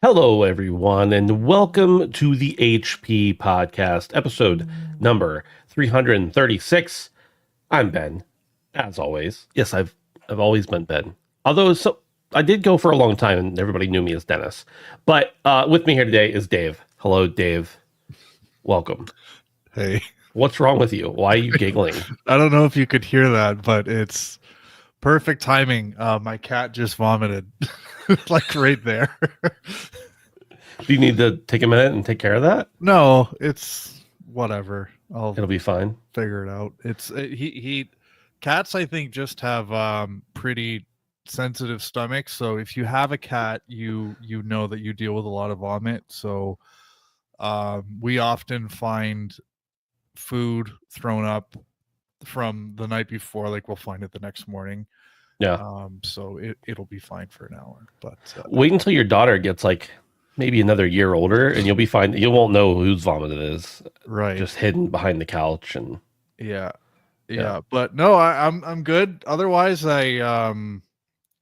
Hello, everyone, and welcome to the HP Podcast, episode number 336. I'm Ben, as always. Yes, I've always been Ben. I did go for a long time, and everybody knew me as Dennis. But with me here today is Dave. Hello, Dave. Welcome. Hey, What's wrong with you? Why are you giggling? I don't know if you could hear that, but it's perfect timing. My cat just vomited, like right there. Do you need to take a minute and take care of that? No, it's whatever. I'll It'll be fine. figure it out. He cats, I think, just have pretty sensitive stomachs. So if you have a cat, you know that you deal with a lot of vomit. So we often find food thrown up from the night before, like we'll find it the next morning. Yeah. So it'll be fine for an hour. But Wait until your daughter gets like maybe another year older, and you'll be fine. You won't know whose vomit it is. right, Just hidden behind the couch, and yeah. yeah. But no, I'm good. Otherwise, I've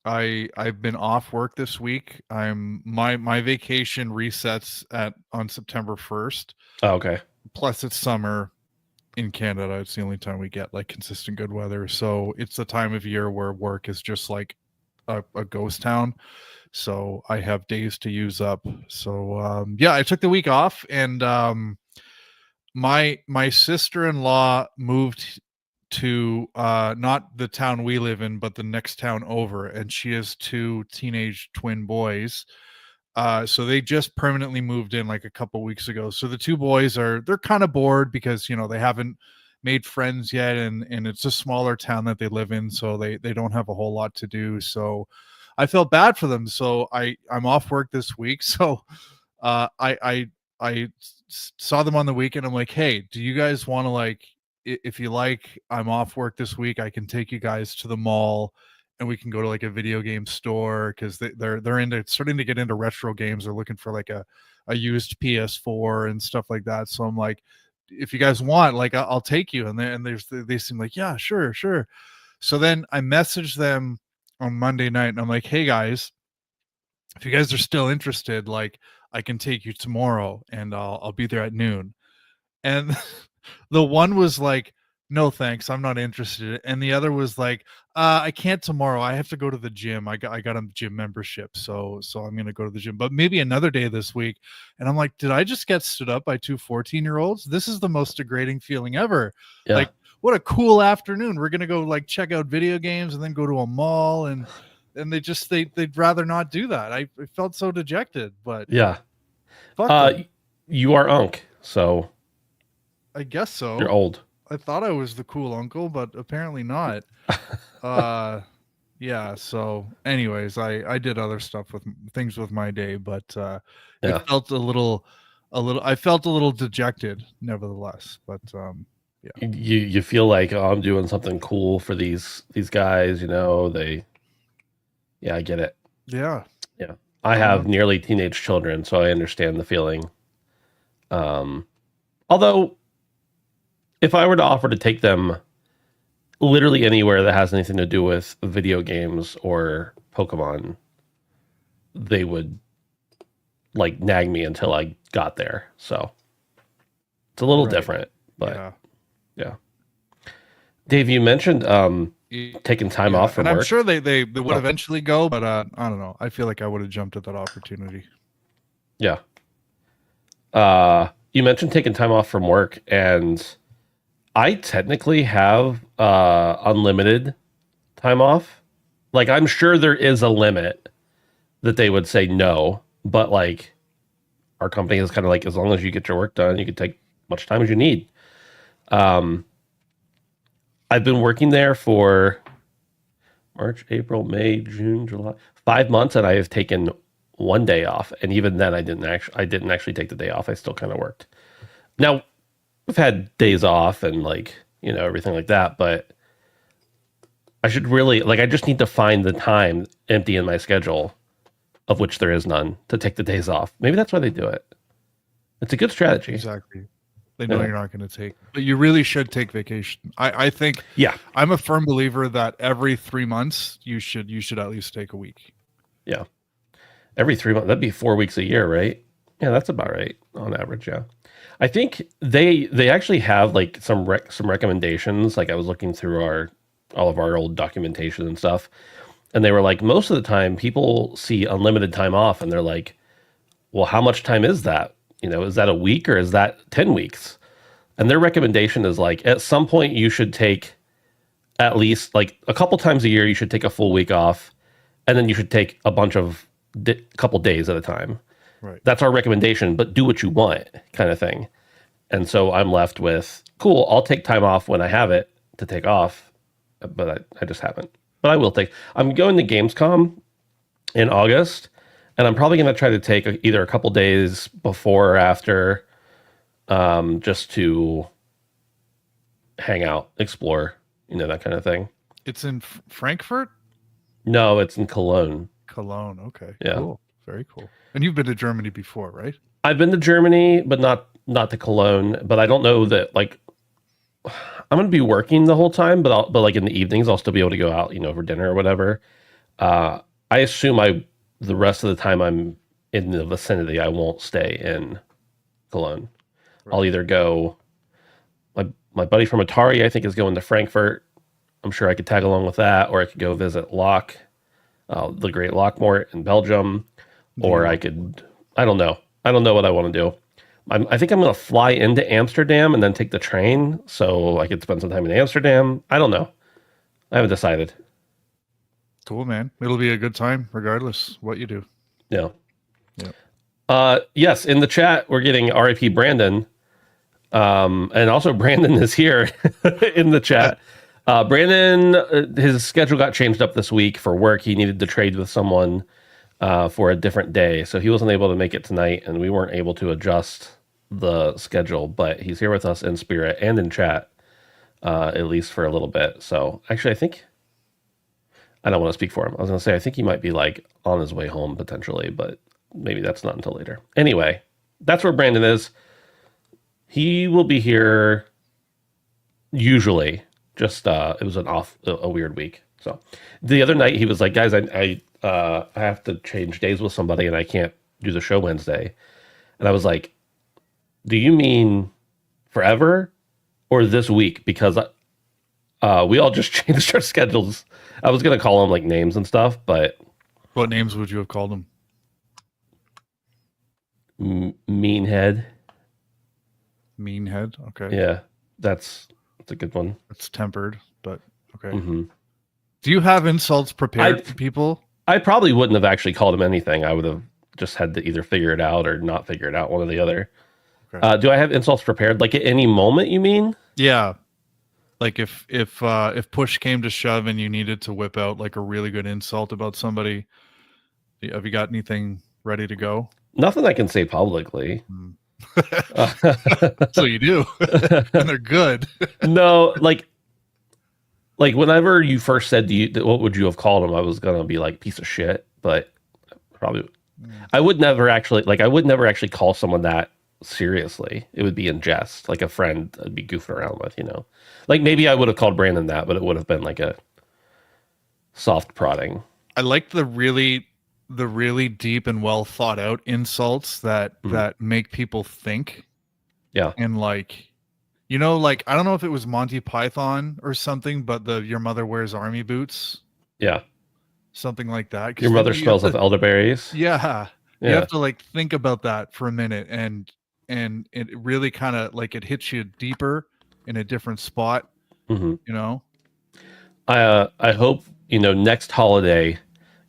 been off work this week. My vacation resets on September 1st. Oh, okay. Plus, it's summer in Canada. It's the only time we get like consistent good weather. So it's the time of year where work is just like a ghost town. So I have days to use up. So yeah, I took the week off, and my sister-in-law moved to not the town we live in, but the next town over, and she has two teenage twin boys. So they just permanently moved in like a couple weeks ago. So the two boys they're kind of bored because they haven't made friends yet, and it's a smaller town that they live in, so they don't have a whole lot to do. So I felt bad for them. So I'm off work this week. So I saw them on the weekend. I'm like, hey, do you guys want to, like, if you like, I'm off work this week, I can take you guys to the mall and we can go to like a video game store, because they're into starting to get into retro games. They're looking for like a used PS4 and stuff like that. So I'm like, if you guys want, like, I'll take you. And they seem like, yeah, sure. So then I messaged them on Monday night, and I'm like, hey guys, if you guys are still interested, like, I can take you tomorrow, and I'll be there at noon. And the one was like, no thanks, I'm not interested. And the other was like, I can't tomorrow, I have to go to the gym. I got a gym membership, so I'm gonna go to the gym, but maybe another day this week. And I'm like, did I just get stood up by two 14-year-olds? This is the most degrading feeling ever. Yeah. Like, what a cool afternoon. We're gonna go like check out video games and then go to a mall, and they'd rather not do that. I felt so dejected, but Yeah. fuck them. You are Unk, so I guess so. you're old. I thought I was the cool uncle, but apparently not. Yeah. So, anyways, I did other stuff with things with my day, but it Yeah. felt I felt a little dejected, nevertheless. But yeah, You feel like, oh, I'm doing something cool for these guys, yeah, I get it. yeah. Yeah. I have nearly teenage children, so I understand the feeling. Although if I were to offer to take them literally anywhere that has anything to do with video games or Pokemon, they would like nag me until I got there. So it's a little Right. different, but Yeah. yeah. Dave, you mentioned taking time off from and work. I'm sure they would eventually go, but I don't know. I feel like I would have jumped at that opportunity. Yeah. You mentioned taking time off from work, and I technically have unlimited time off. Like, I'm sure there is a limit that they would say no, but like our company is kind of like, as long as you get your work done, you can take much time as you need. I've been working there for March, April, May, June, July, 5 months, and I have taken one day off. And even then I didn't actually take the day off. I still kind of worked. Now, I've had days off and like, everything like that, but I should really, like, I just need to find the time empty in my schedule, of which there is none, to take the days off. Maybe that's why they do it. It's a good strategy. Exactly. They know you're not going to take, but you really should take vacation. I think, Yeah. I'm a firm believer that every 3 months you should at least take a week. Yeah. Every 3 months. That'd be 4 weeks a year, right? Yeah, that's about right on average. Yeah. I think they actually have like some recommendations. Like I was looking through our all of our old documentation and stuff, and they were like most of the time people see unlimited time off, and they're like, well, how much time is that? Is that a week or is that 10 weeks? And their recommendation is like at some point you should take at least like a couple times a year you should take a full week off, and then you should take a bunch of couple days at a time. Right. That's our recommendation, but do what you want, kind of thing. And so I'm left with, cool, I'll take time off when I have it to take off, but I just haven't. But I will take. I'm going to Gamescom in August, and I'm probably going to try to take either a couple days before or after, just to hang out, explore, that kind of thing. It's in Frankfurt? No, it's in Cologne. Cologne. Okay. Yeah. Cool. Very cool. And you've been to Germany before, right? I've been to Germany, but not to Cologne. But I don't know that like I'm gonna be working the whole time, but like in the evenings I'll still be able to go out, for dinner or whatever. I assume the rest of the time I'm in the vicinity, I won't stay in Cologne. Right. I'll either go. My buddy from Atari, I think, is going to Frankfurt. I'm sure I could tag along with that, or I could go visit the Great Lockmort in Belgium, or I could. I don't know. I don't know what I want to do. I think I'm going to fly into Amsterdam and then take the train so I could spend some time in Amsterdam. I don't know. I haven't decided. Cool, man. It'll be a good time regardless what you do. Yeah. Yes, in the chat, we're getting RIP Brandon. And also Brandon is here in the chat. Brandon, his schedule got changed up this week for work. He needed to trade with someone for a different day. So he wasn't able to make it tonight, and we weren't able to adjust the schedule, but he's here with us in spirit and in chat, at least for a little bit. So actually, I don't want to speak for him. I was going to say, I think he might be like on his way home potentially, but maybe that's not until later. Anyway, that's where Brandon is. He will be here usually. Just, it was a weird week. So the other night he was like, guys, I have to change days with somebody and I can't do the show Wednesday. And I was like, do you mean forever or this week? Because we all just changed our schedules. I was going to call them like names and stuff, but. What names would you have called them? Meanhead. Meanhead. Okay. Yeah. That's a good one. It's tempered, but okay. Mm-hmm. Do you have insults prepared for people? I probably wouldn't have actually called him anything. I would have just had to either figure it out or not figure it out, one or the other. Okay. Do I have insults prepared? Like at any moment, you mean? Yeah. Like if push came to shove and you needed to whip out like a really good insult about somebody, have you got anything ready to go? Nothing I can say publicly. So you do, and they're good. No, like whenever you first said, what would you have called him? I was gonna be like piece of shit, but probably I would never actually call someone that seriously. It would be in jest, like a friend I'd be goofing around with, Like maybe I would have called Brandon that, but it would have been like a soft prodding. I like the really deep and well thought out insults that make people think. Yeah. And like, like I don't know if it was Monty Python or something, but your mother wears army boots. Yeah. Something like that. Your mother smells of elderberries. Yeah. You have to like think about that for a minute, and it really kind of like it hits you deeper in a different spot. Mm-hmm. I hope next holiday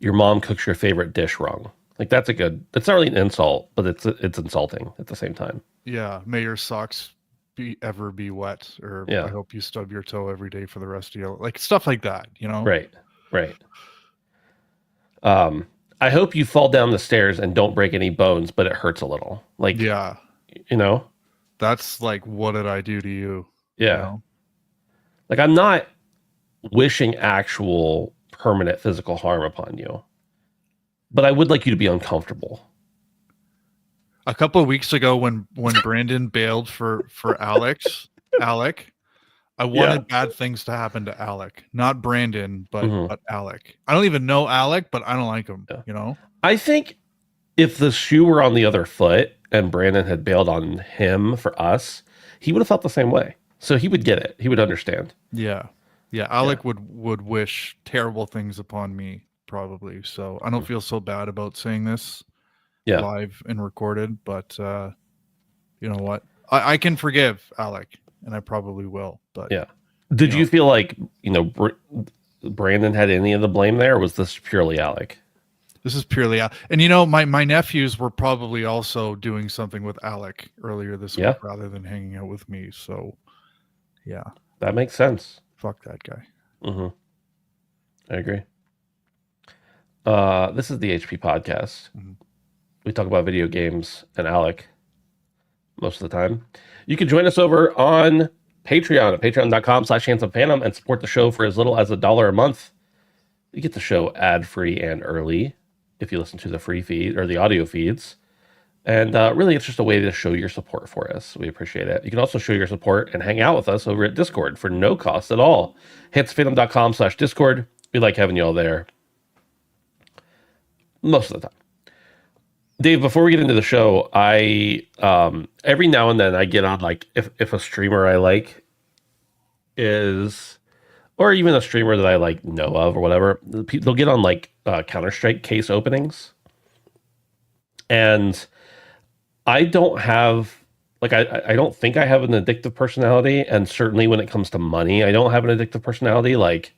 your mom cooks your favorite dish wrong. Like that's not really an insult, but it's insulting at the same time. Yeah. May your socks ever be wet, or I hope you stub your toe every day for the rest of your life. Like stuff like that, Right. I hope you fall down the stairs and don't break any bones, but it hurts a little. Like, yeah, that's like, what did I do to you? Yeah. Like I'm not wishing actual permanent physical harm upon you, but I would like you to be uncomfortable. A couple of weeks ago when Brandon bailed for Alec, I wanted bad things to happen to Alec, not Brandon, but Alec. I don't even know Alec, but I don't like him. I think if the shoe were on the other foot and Brandon had bailed on him for us, he would have felt the same way. So he would get it. He would understand. Yeah. Yeah. Alec would wish terrible things upon me, probably. So I don't feel so bad about saying this live and recorded, but you know what? I can forgive Alec, and I probably will. But yeah. Did you feel like, Brandon had any of the blame there, or was this purely Alec? This is purely Alec. And my nephews were probably also doing something with Alec earlier this week rather than hanging out with me. So yeah. That makes sense. Fuck that guy. Mm-hmm. I agree. This is the HP podcast. Mm-hmm. We talk about video games and Alec most of the time. You can join us over on Patreon at patreon.com/handsomephantom and support the show for as little as $1 a month. You get the show ad-free and early if you listen to the free feed or the audio feeds. And really, it's just a way to show your support for us. We appreciate it. You can also show your support and hang out with us over at Discord for no cost at all. handsomephantom.com/Discord. We like having you all there most of the time. Dave, before we get into the show, I every now and then I get on, like, if a streamer I like is, or even a streamer that I like know of or whatever, they'll get on like Counter-Strike case openings. And I don't have, like, I don't think I have an addictive personality. And certainly when it comes to money, I don't have an addictive personality. Like,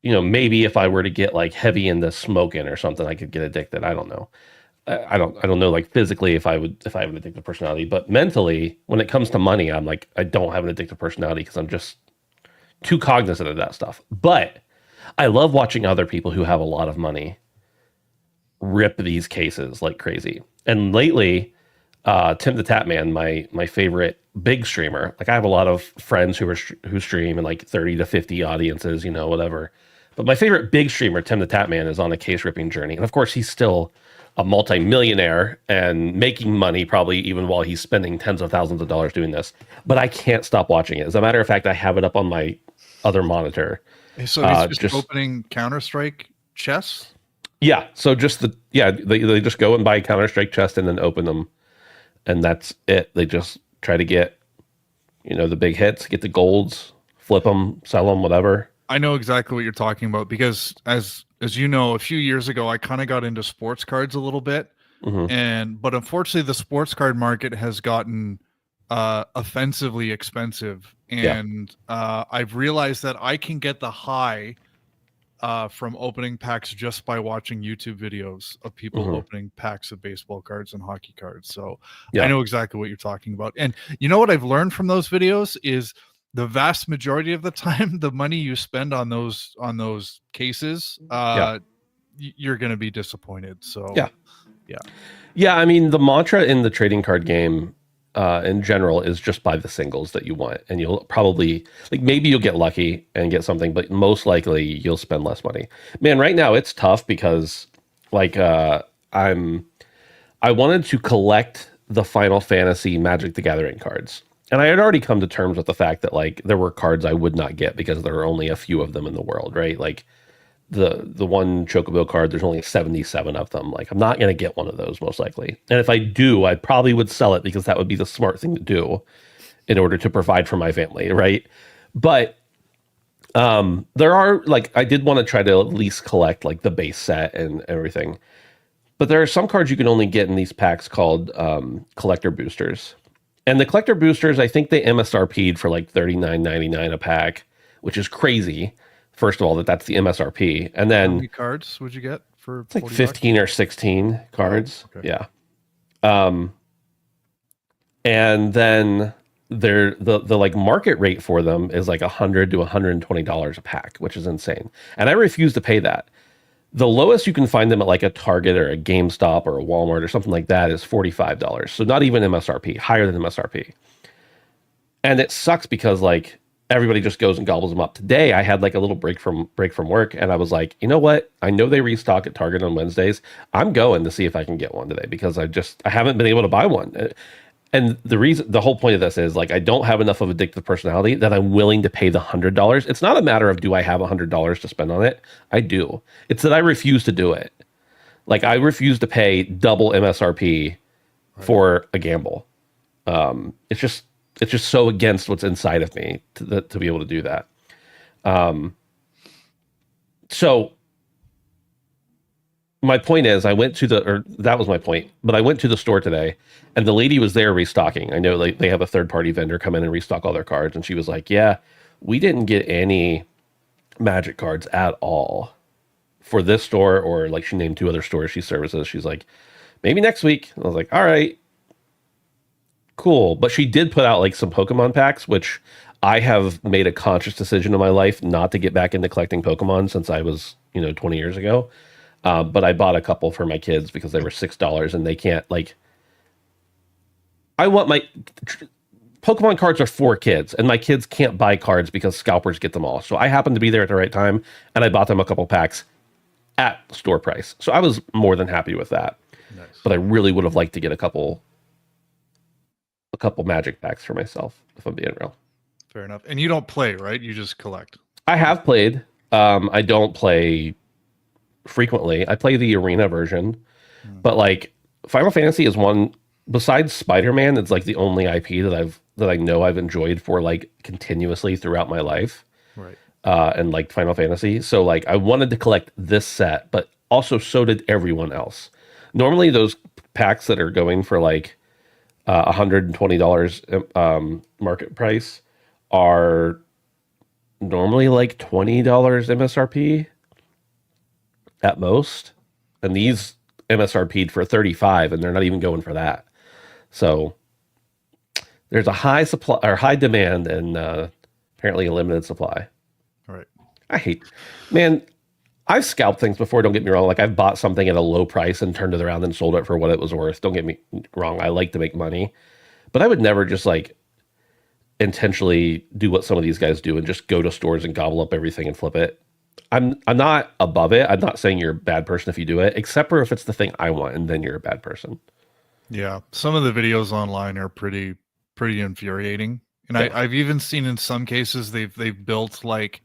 maybe if I were to get like heavy into smoking or something, I could get addicted. I don't know. I don't know, like, physically if I have an addictive personality, but mentally when it comes to money, I'm like, I don't have an addictive personality because I'm just too cognizant of that stuff. But I love watching other people who have a lot of money rip these cases like crazy. And lately, Tim the Tatman, my favorite big streamer, like, I have a lot of friends who stream in like 30 to 50 audiences, whatever. But my favorite big streamer, Tim the Tatman, is on a case ripping journey. And of course, he's still a multi-millionaire and making money probably even while he's spending tens of thousands of dollars doing this. But I can't stop watching it. As a matter of fact, I have it up on my other monitor. So he's just opening Counter-Strike chests? Yeah. So they just go and buy Counter-Strike chests and then open them. And that's it. They just try to get, the big hits, get the golds, flip them, sell them, whatever. I know exactly what you're talking about because as you know, a few years ago, I kind of got into sports cards a little bit. Mm-hmm. But unfortunately the sports card market has gotten offensively expensive. And I've realized that I can get the high from opening packs just by watching YouTube videos of people opening packs of baseball cards and hockey cards. So I know exactly what you're talking about. And you know what I've learned from those videos is the vast majority of the time, the money you spend on those cases, you're going to be disappointed. So yeah. I mean, the mantra in the trading card game in general is just buy the singles that you want, and you'll probably, like, maybe you'll get lucky and get something, but most likely you'll spend less money. Man, right now it's tough because, like, I wanted to collect the Final Fantasy Magic the Gathering cards. And I had already come to terms with the fact that, like, there were cards I would not get because there are only a few of them in the world, right? Like, the one Chocobo card, there's only 77 of them. Like, I'm not going to get one of those most likely. And if I do, I probably would sell it because that would be the smart thing to do in order to provide for my family, right? But there are, like, I did want to try to at least collect, like, the base set and everything. But there are some cards you can only get in these packs called collector boosters. And the collector boosters, I think they MSRP'd for like $39.99 a pack, which is crazy. First of all, that's the MSRP. And then, how many cards would you get for it's like 15 or 16 cards? Oh, okay. Yeah. And then the like market rate for them is like $100 to $120 a pack, which is insane. And I refuse to pay that. The lowest you can find them at like a Target or a GameStop or a Walmart or something like that is $45. So not even MSRP, higher than MSRP. And it sucks because, like, everybody just goes and gobbles them up. Today I had like a little break from work, and I was like, you know what? I know they restock at Target on Wednesdays. I'm going to see if I can get one today because I haven't been able to buy one. And the whole point of this is, like, I don't have enough of addictive personality that I'm willing to pay the $100. It's not a matter of do I have $100 to spend on it? I do. It's that I refuse to do it. Like I refuse to pay double MSRP for a gamble. It's just so against what's inside of me to be able to do that. So my point is, that was my point, but I went to the store today and the lady was there restocking. I know they have a third party vendor come in and restock all their cards. And she was like, yeah, we didn't get any Magic cards at all for this store, or like she named 2 other stores she services. She's like, maybe next week. I was like, all right, cool. But she did put out like some Pokemon packs, which I have made a conscious decision in my life not to get back into collecting Pokemon since I was, 20 years ago. But I bought a couple for my kids because they were $6 and they can't I want my Pokemon cards are for kids and my kids can't buy cards because scalpers get them all. So I happened to be there at the right time and I bought them a couple packs at store price. So I was more than happy with that. Nice. But I really would have liked to get a couple Magic packs for myself, if I'm being real. Fair enough. And you don't play, right? You just collect. I have played. I don't play frequently. I play the arena version, but like Final Fantasy is one besides Spider-Man. It's like the only IP that I know I've enjoyed for like continuously throughout my life. Right. And like Final Fantasy. So like I wanted to collect this set, but also so did everyone else. Normally those packs that are going for like $120 market price are normally like $20 MSRP at most, and these MSRP'd for 35 and they're not even going for that. So there's a high supply or high demand and apparently a limited supply. Right. I've scalped things before, don't get me wrong. Like I've bought something at a low price and turned it around and sold it for what it was worth. Don't get me wrong, I like to make money, but I would never just like intentionally do what some of these guys do and just go to stores and gobble up everything and flip it. I'm not above it. I'm not saying you're a bad person if you do it, except for if it's the thing I want, and then you're a bad person. Yeah, some of the videos online are pretty infuriating, and yeah. I've even seen in some cases they've built like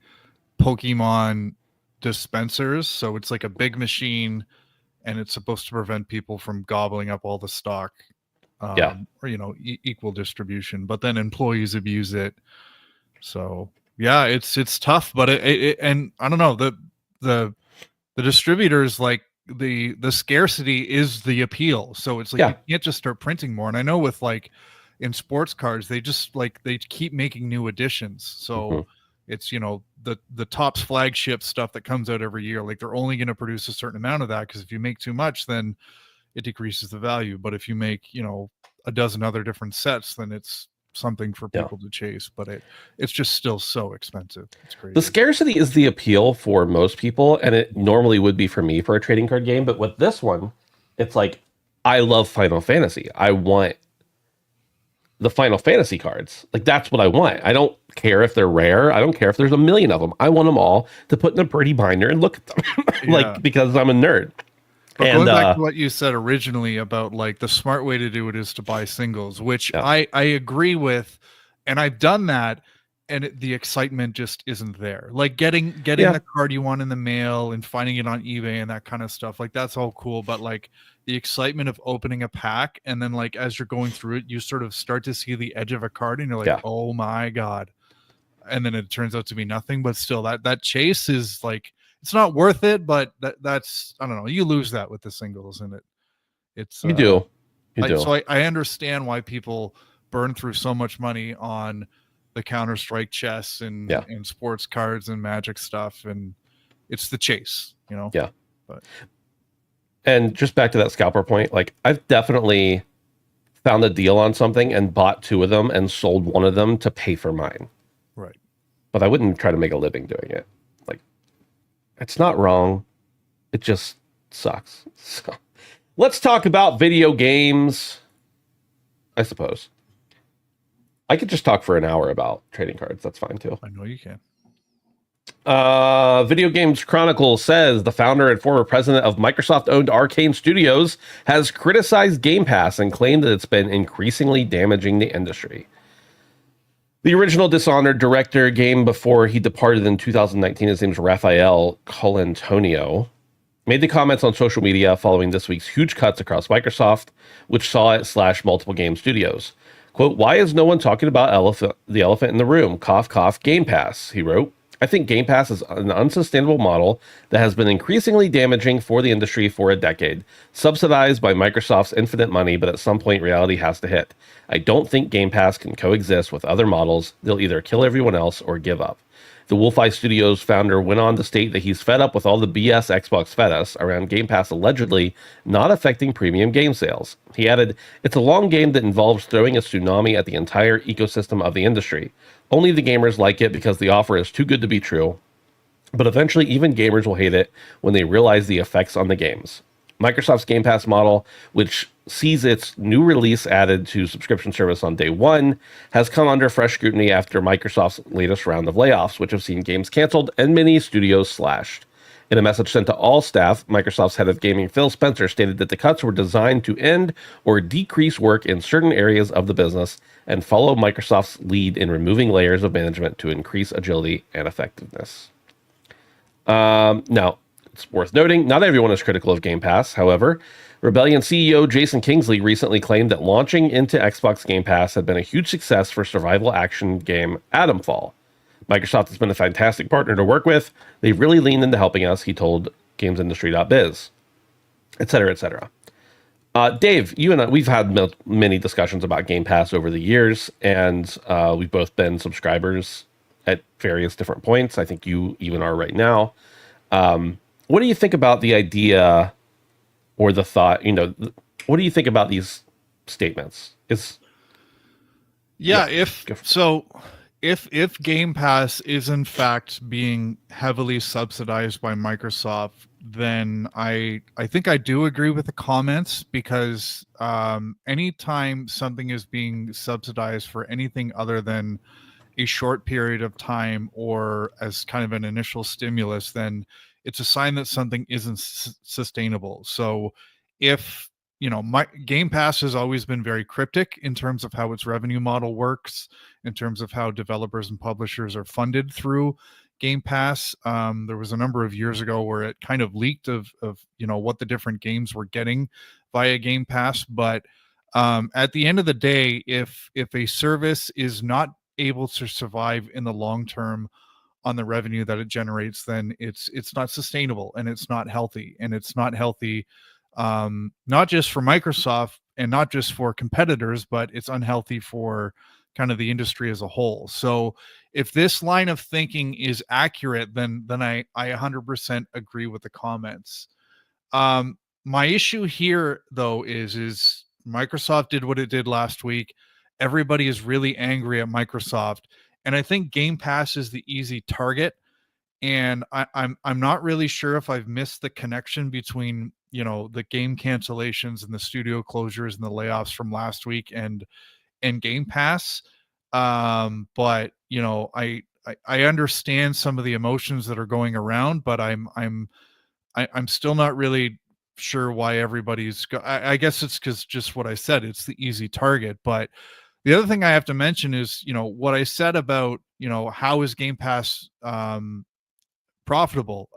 Pokemon dispensers, so it's like a big machine, and it's supposed to prevent people from gobbling up all the stock. Or equal distribution, but then employees abuse it. So yeah, it's tough, but it and I don't know, the distributors, like the scarcity is the appeal. So it's like you can't just start printing more. And I know with like in sports cards, they just like they keep making new editions. So it's the Topps flagship stuff that comes out every year. Like they're only going to produce a certain amount of that, because if you make too much, then it decreases the value. But if you make, a dozen other different sets, then it's something for people to chase. But it's just still so expensive. It's crazy. The scarcity is the appeal for most people, and it normally would be for me for a trading card game. But with this one, it's like, I love Final Fantasy. I want the Final Fantasy cards. Like that's what I want. I don't care if they're rare. I don't care if there's a million of them. I want them all to put in a pretty binder and look at them, because I'm a nerd. But going back to what you said originally about like the smart way to do it is to buy singles, which I agree with, and I've done that, and the excitement just isn't there. Like getting the card you want in the mail and finding it on eBay and that kind of stuff, like that's all cool. But like the excitement of opening a pack, and then like as you're going through it, you sort of start to see the edge of a card, and you're like, oh my god, and then it turns out to be nothing. But still, that chase is like, it's not worth it, but that's, I don't know, you lose that with the singles, and it's you do. So I understand why people burn through so much money on the Counter-Strike chess and sports cards and Magic stuff, and it's the chase, But and just back to that scalper point, like I've definitely found a deal on something and bought 2 of them and sold one of them to pay for mine. Right. But I wouldn't try to make a living doing it. It's not wrong. It just sucks. So, let's talk about video games. I suppose I could just talk for an hour about trading cards. That's fine too. I know you can. Video Games Chronicle says the founder and former president of Microsoft-owned Arkane Studios has criticized Game Pass and claimed that it's been increasingly damaging the industry. The original Dishonored director game before he departed in 2019, his name is Rafael Colantonio, made the comments on social media following this week's huge cuts across Microsoft, which saw it slash multiple game studios. Quote, why is no one talking about the elephant in the room? Cough, cough, Game Pass, he wrote. I think Game Pass is an unsustainable model that has been increasingly damaging for the industry for a decade, subsidized by Microsoft's infinite money, but at some point reality has to hit. I don't think Game Pass can coexist with other models. They'll either kill everyone else or give up. The Wolfeye Studios founder went on to state that he's fed up with all the BS Xbox fed us around Game Pass allegedly not affecting premium game sales. He added, it's a long game that involves throwing a tsunami at the entire ecosystem of the industry. Only the gamers like it because the offer is too good to be true, but eventually even gamers will hate it when they realize the effects on the games. Microsoft's Game Pass model, which sees its new release added to subscription service on day one, has come under fresh scrutiny after Microsoft's latest round of layoffs, which have seen games canceled and many studios slashed. In a message sent to all staff, Microsoft's head of gaming Phil Spencer stated that the cuts were designed to end or decrease work in certain areas of the business and follow Microsoft's lead in removing layers of management to increase agility and effectiveness. Now, it's worth noting, not everyone is critical of Game Pass. However, Rebellion CEO Jason Kingsley recently claimed that launching into Xbox Game Pass had been a huge success for survival action game Atomfall. Microsoft has been a fantastic partner to work with. They've really leaned into helping us, he told gamesindustry.biz, etc., etc. Dave, you and I, we've had many discussions about Game Pass over the years, and we've both been subscribers at various different points. I think you even are right now. What do you think about the idea or the thought, what do you think about these statements? If Game Pass is in fact being heavily subsidized by Microsoft, then I think I do agree with the comments, because anytime something is being subsidized for anything other than a short period of time or as kind of an initial stimulus, then it's a sign that something isn't sustainable. So if my Game Pass has always been very cryptic in terms of how its revenue model works, in terms of how developers and publishers are funded through Game Pass. There was a number of years ago where it kind of leaked of what the different games were getting via Game Pass. But at the end of the day, if a service is not able to survive in the long term on the revenue that it generates, then it's not sustainable, and it's not healthy, not just for Microsoft and not just for competitors, but it's unhealthy for kind of the industry as a whole. So if this line of thinking is accurate, then I 100% agree with the comments. My issue here though is Microsoft did what it did last week. Everybody is really angry at Microsoft, and I think Game Pass is the easy target. And I'm not really sure if I've missed the connection between the game cancellations and the studio closures and the layoffs from last week and Game Pass. But I understand some of the emotions that are going around, but I'm still not really sure why everybody's I guess it's because just what I said, it's the easy target. But the other thing I have to mention is what I said about how is Game Pass profitable.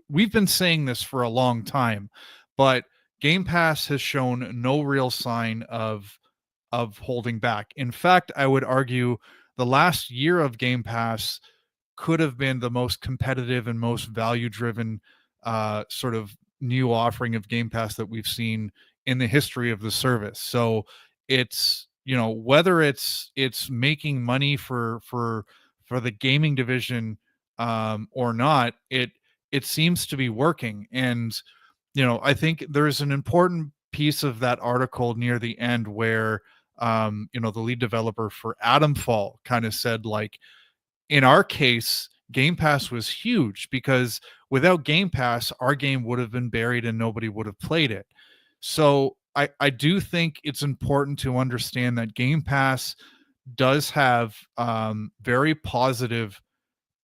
We've been saying this for a long time, but Game Pass has shown no real sign of holding back. In fact, I would argue the last year of Game Pass could have been the most competitive and most value driven sort of new offering of Game Pass that we've seen in the history of the service. So it's whether it's making money for the gaming division or not, it seems to be working. And I think there's an important piece of that article near the end where the lead developer for Atomfall kind of said, like, in our case, Game Pass was huge because without Game Pass, our game would have been buried and nobody would have played it. So I do think it's important to understand that Game Pass does have very positive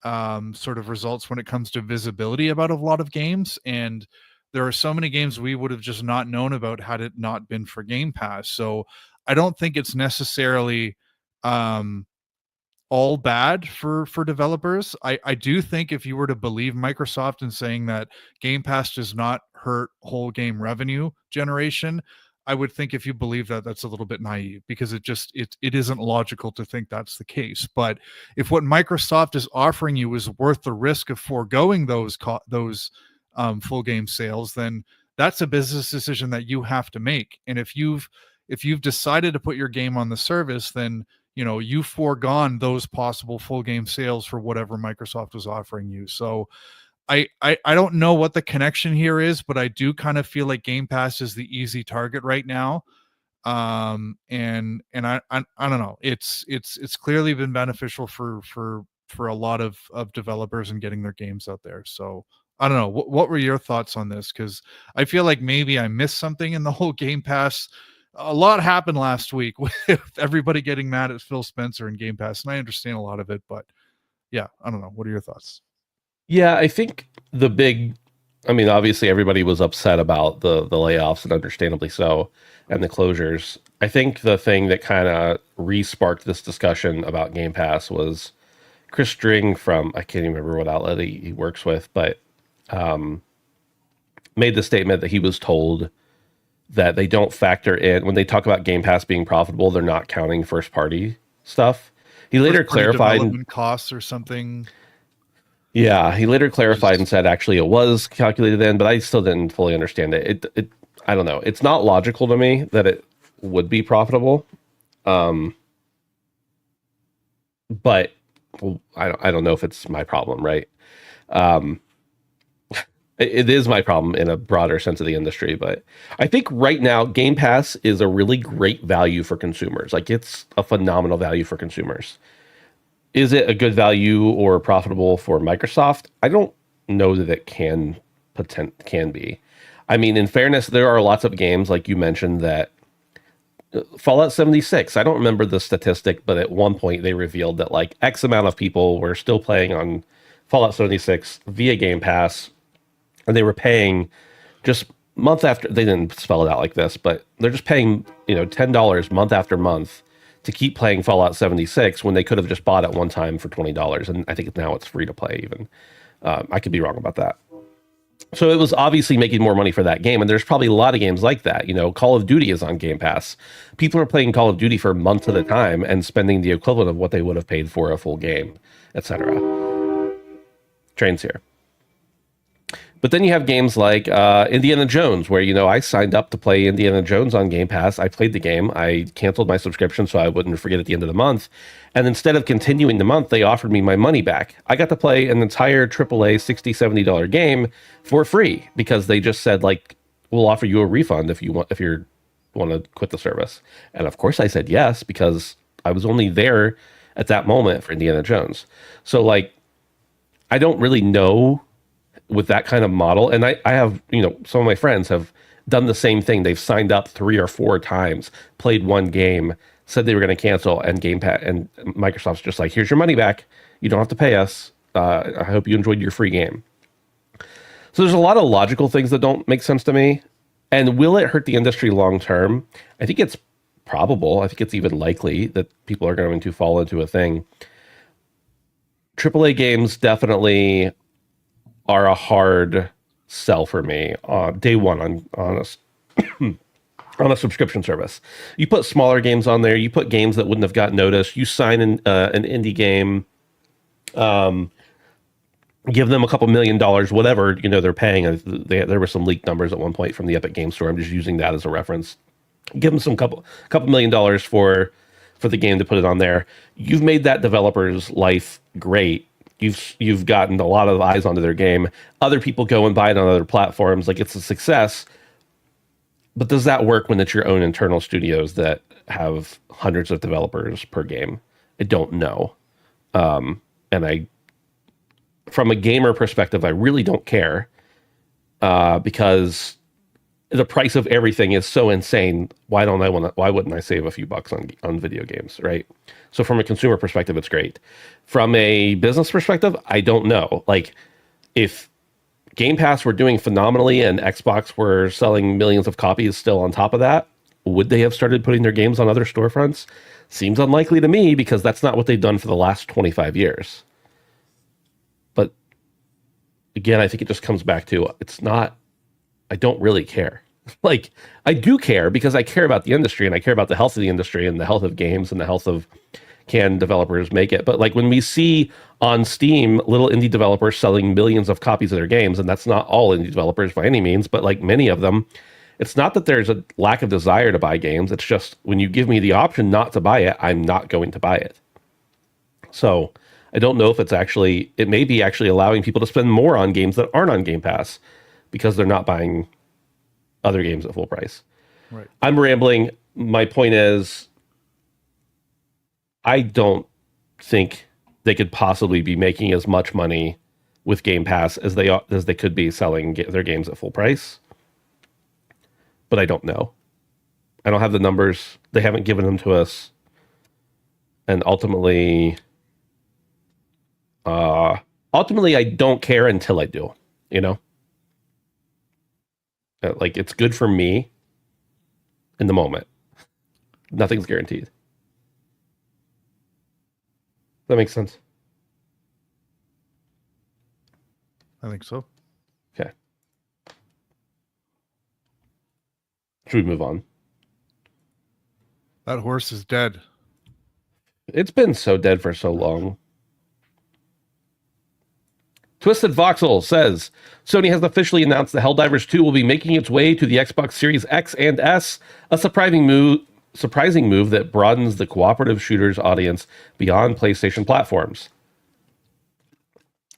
sort of results when it comes to visibility about a lot of games. And there are so many games we would have just not known about had it not been for Game Pass. So I don't think it's necessarily all bad for developers. I do think if you were to believe Microsoft in saying that Game Pass does not hurt whole game revenue generation, I would think if you believe that, that's a little bit naive, because it isn't logical to think that's the case. But if what Microsoft is offering you is worth the risk of foregoing those full game sales, then that's a business decision that you have to make. And if you've decided to put your game on the service, then you've foregone those possible full game sales for whatever Microsoft was offering you. So I don't know what the connection here is, but I do kind of feel like Game Pass is the easy target right now. And I don't know. It's clearly been beneficial for a lot of developers and getting their games out there. So I don't know. What were your thoughts on this? Because I feel like maybe I missed something in the whole Game Pass. A lot happened last week with everybody getting mad at Phil Spencer and Game Pass, and I understand a lot of it, but yeah, I don't know. What are your thoughts? Yeah, I think obviously everybody was upset about the layoffs, and understandably so, and the closures. I think the thing that kind of re-sparked this discussion about Game Pass was Chris String from, I can't even remember what outlet he works with, but made the statement that he was told that they don't factor in, when they talk about Game Pass being profitable, they're not counting first party stuff. He later clarified development costs or something. Yeah, he later clarified and said actually it was calculated in, but I still didn't fully understand it. It I don't know. It's not logical to me that it would be profitable. But I don't know if it's my problem, right? It is my problem in a broader sense of the industry, but I think right now Game Pass is a really great value for consumers. Like, it's a phenomenal value for consumers. Is it a good value or profitable for Microsoft? I don't know that it can be. I mean, in fairness, there are lots of games, like you mentioned, that Fallout 76, I don't remember the statistic, but at one point they revealed that like X amount of people were still playing on Fallout 76 via Game Pass, and they were paying just month after, they didn't spell it out like this, but they're just paying, $10 month after month to keep playing Fallout 76 when they could have just bought it one time for $20. And I think now it's free to play even. I could be wrong about that. So it was obviously making more money for that game. And there's probably a lot of games like that. Call of Duty is on Game Pass. People are playing Call of Duty for months at a time and spending the equivalent of what they would have paid for a full game, etc. Trains here. But then you have games like Indiana Jones, where, I signed up to play Indiana Jones on Game Pass. I played the game. I canceled my subscription so I wouldn't forget at the end of the month. And instead of continuing the month, they offered me my money back. I got to play an entire AAA $60, $70 game for free, because they just said, like, we'll offer you a refund if you want to quit the service. And of course I said yes, because I was only there at that moment for Indiana Jones. So, like, I don't really know with that kind of model. And I have, some of my friends have done the same thing. They've signed up 3 or 4 times, played one game, said they were going to cancel, and Game Pass and Microsoft's just like, here's your money back. You don't have to pay us. I hope you enjoyed your free game. So there's a lot of logical things that don't make sense to me. And will it hurt the industry long term? I think it's probable. I think it's even likely that people are going to fall into a thing. AAA games definitely are a hard sell for me day one on a subscription service. You put smaller games on there, you put games that wouldn't have gotten noticed, you sign an indie game, give them a couple $1 million, whatever they're paying. There were some leaked numbers at one point from the Epic Game Store. I'm just using that as a reference. Give them some couple $1 million for the game to put it on there. You've made that developer's life great. You've gotten a lot of eyes onto their game. Other people go and buy it on other platforms. Like, it's a success. But does that work when it's your own internal studios that have hundreds of developers per game? I don't know. And from a gamer perspective, I really don't care, because the price of everything is so insane. Why wouldn't I save a few bucks on video games, right? So from a consumer perspective, it's great. From a business perspective, I don't know. Like, if Game Pass were doing phenomenally and Xbox were selling millions of copies still on top of that, Would they have started putting their games on other storefronts? Seems unlikely to me because that's not what they've done for the last 25 years. But again, I think it just comes back to it's not, I don't really care. Like, I do care because I care about the industry and I care about the health of the industry and the health of games and the health of can developers make it. But like when we see on Steam little indie developers selling millions of copies of their games, and that's not all indie developers by any means, but like many of them, it's not that there's a lack of desire to buy games. It's just when you give me the option not to buy it, I'm not going to buy it. So I don't know if it may be actually allowing people to spend more on games that aren't on Game Pass because they're not buying other games at full price. Right. I'm rambling. My point is, I don't think they could possibly be making as much money with Game Pass as they could be selling their games at full price. But I don't know. I don't have the numbers. They haven't given them to us. And ultimately, I don't care until I do, you know? Like, it's good for me in the moment. Nothing's guaranteed. That makes sense. I think so. Okay. Should we move on? That horse is dead. It's been so dead for so long. Twisted Voxel says, Sony has officially announced that Helldivers 2 will be making its way to the Xbox Series X and S, a surprising move that broadens the cooperative shooters audience beyond PlayStation platforms.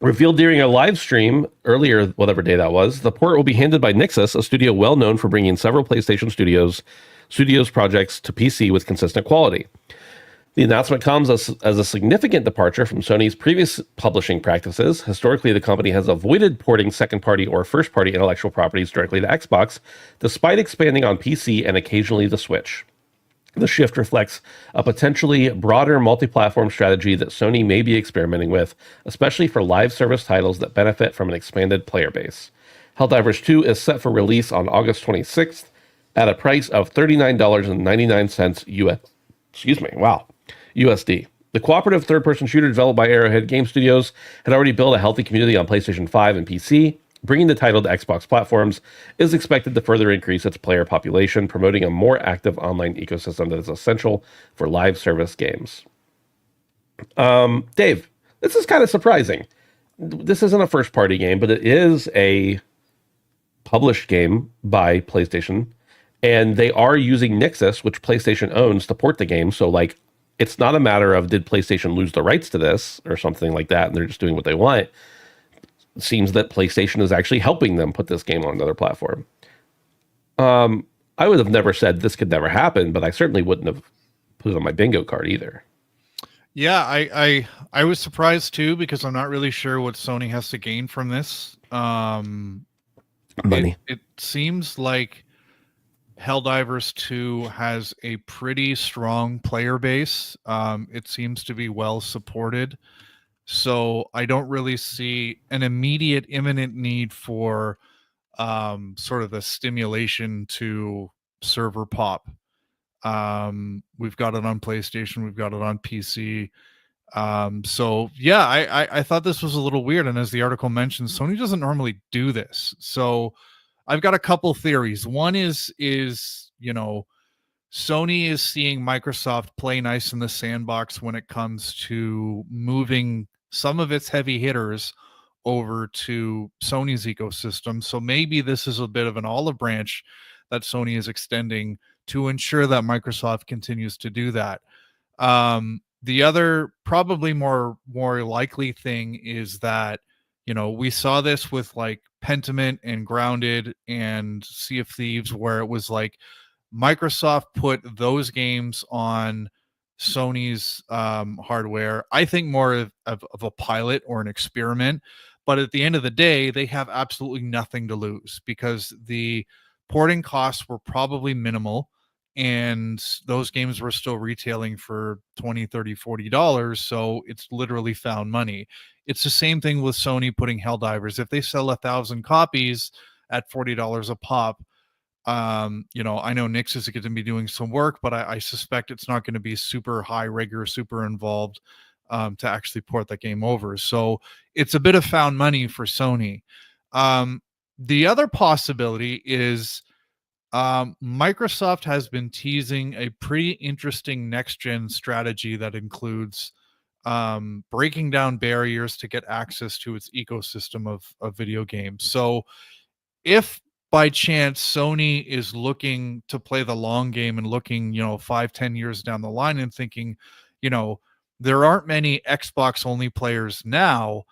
Revealed during a live stream earlier, whatever day that was, the port will be handed by Nixxes, a studio well known for bringing several PlayStation Studios projects to PC with consistent quality. The announcement comes as a significant departure from Sony's previous publishing practices. Historically, the company has avoided porting second-party or first-party intellectual properties directly to Xbox, despite expanding on PC and occasionally the Switch. The shift reflects a potentially broader multi-platform strategy that Sony may be experimenting with, especially for live service titles that benefit from an expanded player base. Helldivers 2 is set for release on August 26th at a price of $39.99 USD. The cooperative third-person shooter developed by Arrowhead Game Studios had already built a healthy community on PlayStation 5 and PC. Bringing the title to Xbox platforms is expected to further increase its player population, promoting a more active online ecosystem that is essential for live service games. Dave, this is kind of surprising. This isn't a first-party game, but it is a published game by PlayStation, and they are using Nixxes, which PlayStation owns, to port the game. So, like, it's not a matter of did PlayStation lose the rights to this or something like that, and they're just doing what they want. It seems that PlayStation is actually helping them put this game on another platform. I would have never said this could never happen, but I certainly wouldn't have put it on my bingo card either. Yeah, I was surprised too, because I'm not really sure what Sony has to gain from this. Money. It seems like Helldivers 2 has a pretty strong player base. It seems to be well supported. So I don't really see an imminent need for sort of the stimulation to server pop. We've got it on PlayStation, we've got it on PC. So yeah, I thought this was a little weird. And as the article mentions, Sony doesn't normally do this. So I've got a couple theories. One is, Sony is seeing Microsoft play nice in the sandbox when it comes to moving some of its heavy hitters over to Sony's ecosystem. So maybe this is a bit of an olive branch that Sony is extending to ensure that Microsoft continues to do that. The other probably more likely thing is that, we saw this with like Pentiment and Grounded and Sea of Thieves, where it was like Microsoft put those games on Sony's hardware. I think more of a pilot or an experiment, but at the end of the day, they have absolutely nothing to lose because the porting costs were probably minimal, and those games were still retailing for $20, $30, $40. So it's literally found money. It's the same thing with Sony putting Helldivers. If they sell 1,000 copies at $40 a pop, I know Nix is going to be doing some work, but I suspect it's not going to be super high rigor, super involved to actually port that game over. So it's a bit of found money for Sony. The other possibility is Microsoft has been teasing a pretty interesting next gen strategy that includes breaking down barriers to get access to its ecosystem of video games. So if by chance Sony is looking to play the long game and looking, 5-10 years down the line and thinking, you know, there aren't many Xbox only players now,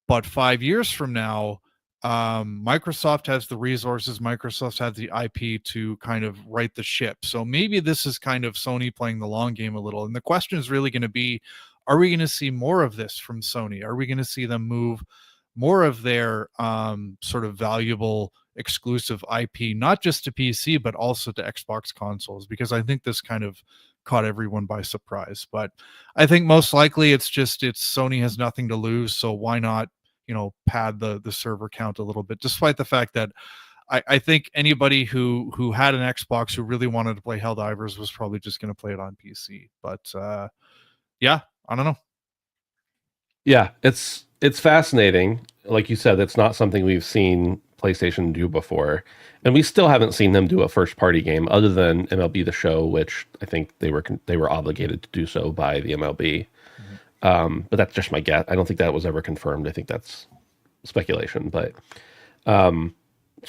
but 5 years from now, Microsoft has the resources, Microsoft has the IP to kind of right the ship. So maybe this is kind of Sony playing the long game a little. And the question is really going to be, are we going to see more of this from Sony? Are we going to see them move more of their sort of valuable exclusive IP, not just to PC, but also to Xbox consoles? Because I think this kind of caught everyone by surprise. But I think most likely it's Sony has nothing to lose. So why not, pad the server count a little bit, despite the fact that I think anybody who had an Xbox who really wanted to play Helldivers was probably just going to play it on PC. But yeah, I don't know. Yeah, it's fascinating. Like you said, it's not something we've seen PlayStation do before, and we still haven't seen them do a first party game other than MLB The Show, which I think they were obligated to do so by the MLB. But that's just my guess. I don't think that was ever confirmed. I think that's speculation. But so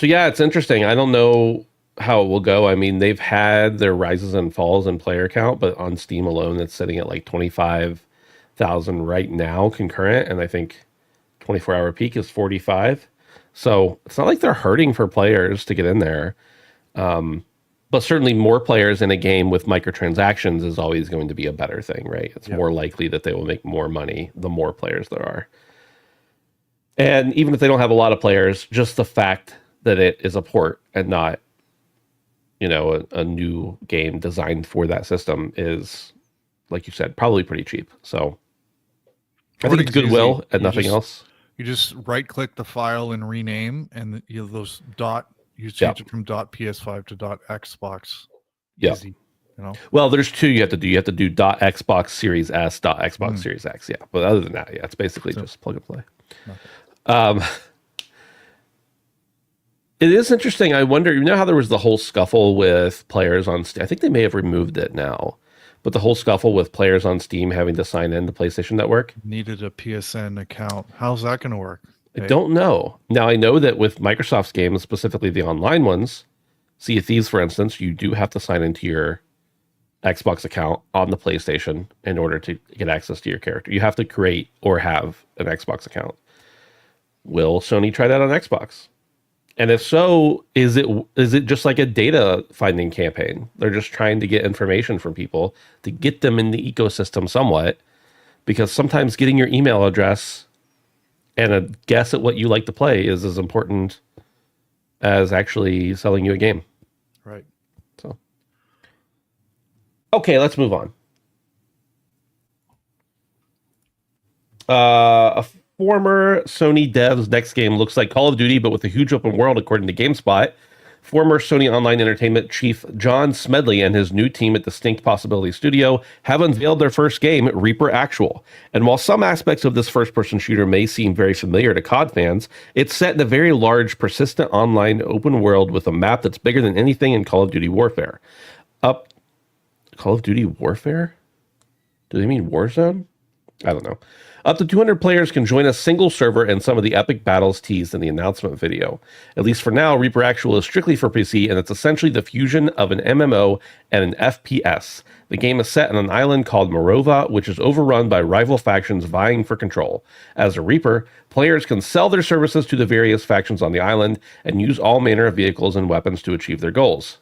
yeah, it's interesting. I don't know how it will go. I mean, they've had their rises and falls in player count, but on Steam alone, it's sitting at like 25,000 right now concurrent, and I think 24-hour peak is 45. So it's not like they're hurting for players to get in there. But certainly more players in a game with microtransactions is always going to be a better thing, right? It's more likely that they will make more money the more players there are. And even if they don't have a lot of players, just the fact that it is a port and not, a new game designed for that system is, like you said, probably pretty cheap. So I think it's goodwill and nothing else. You just right click the file and rename, and those dot. You change it from .ps5 to .xbox. Easy, Well, there's two you have to do. You have to do .xbox Series S, .xbox Series X. Yeah, but other than that, it's basically just plug and play. It is interesting. I wonder, how there was the whole scuffle with players on Steam. I think they may have removed it now, but the whole scuffle with players on Steam having to sign in to PlayStation Network. Needed a PSN account. How's that going to work? I don't know. Now, I know that with Microsoft's games, specifically the online ones, Sea of Thieves, for instance, you do have to sign into your Xbox account on the PlayStation in order to get access to your character. You have to create or have an Xbox account. Will Sony try that on Xbox? And if so, is it just like a data finding campaign? They're just trying to get information from people to get them in the ecosystem somewhat, because sometimes getting your email address and a guess at what you like to play is as important as actually selling you a game. Right. So, okay, let's move on. A former Sony dev's next game looks like Call of Duty, but with a huge open world, according to GameSpot. Former Sony Online Entertainment chief John Smedley and his new team at Distinct Possibility Studio have unveiled their first game, Reaper Actual. And while some aspects of this first-person shooter may seem very familiar to COD fans, it's set in a very large, persistent online open world with a map that's bigger than anything in Call of Duty Warfare. Call of Duty Warfare? Do they mean Warzone? I don't know. Up to 200 players can join a single server in some of the epic battles teased in the announcement video. At least for now, Reaper Actual is strictly for PC, and it's essentially the fusion of an MMO and an FPS. The game is set on an island called Morova, which is overrun by rival factions vying for control. As a Reaper, players can sell their services to the various factions on the island and use all manner of vehicles and weapons to achieve their goals.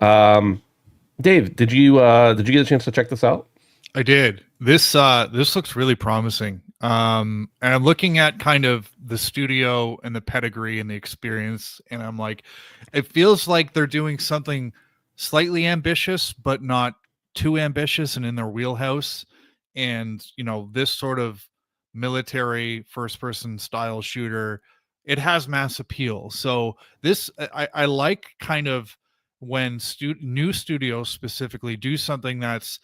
Dave, did you get a chance to check this out? I did. This looks really promising. And I'm looking at kind of the studio and the pedigree and the experience, and I'm like, it feels like they're doing something slightly ambitious, but not too ambitious and in their wheelhouse. And this sort of military first-person style shooter it has mass appeal. So this, I like kind of when new studios specifically do something that's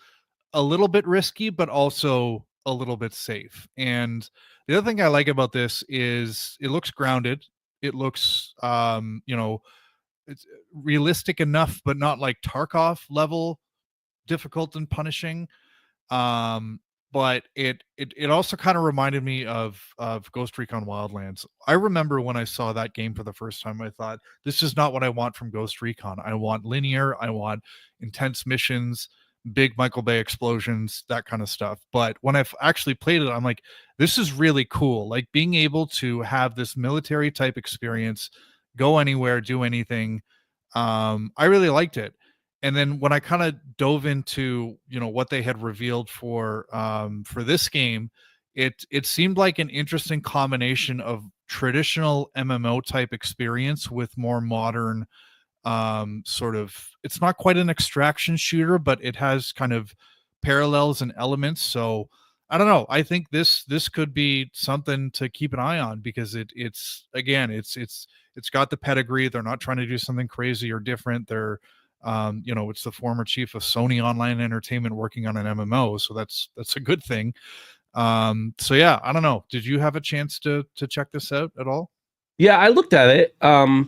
a little bit risky, but also a little bit safe. And the other thing I like about this is it looks grounded. It looks, it's realistic enough, but not like Tarkov level difficult and punishing. Um, but it also kind of reminded me of Ghost Recon Wildlands. I remember when I saw that game for the first time, I thought, this is not what I want from Ghost Recon. I want linear, I want intense missions, big Michael Bay explosions, that kind of stuff. But when I've actually played it, I'm like, this is really cool. Like being able to have this military type experience, go anywhere, do anything. I really liked it. And then when I kind of dove into, what they had revealed for this game, it seemed like an interesting combination of traditional MMO type experience with more modern, sort of, it's not quite an extraction shooter, but it has kind of parallels and elements. So I don't know. I think this could be something to keep an eye on, because it's again, it's got the pedigree. They're not trying to do something crazy or different. They're, it's the former chief of Sony Online Entertainment working on an MMO, so that's a good thing. So yeah, I don't know. Did you have a chance to check this out at all? Yeah, I looked at it. I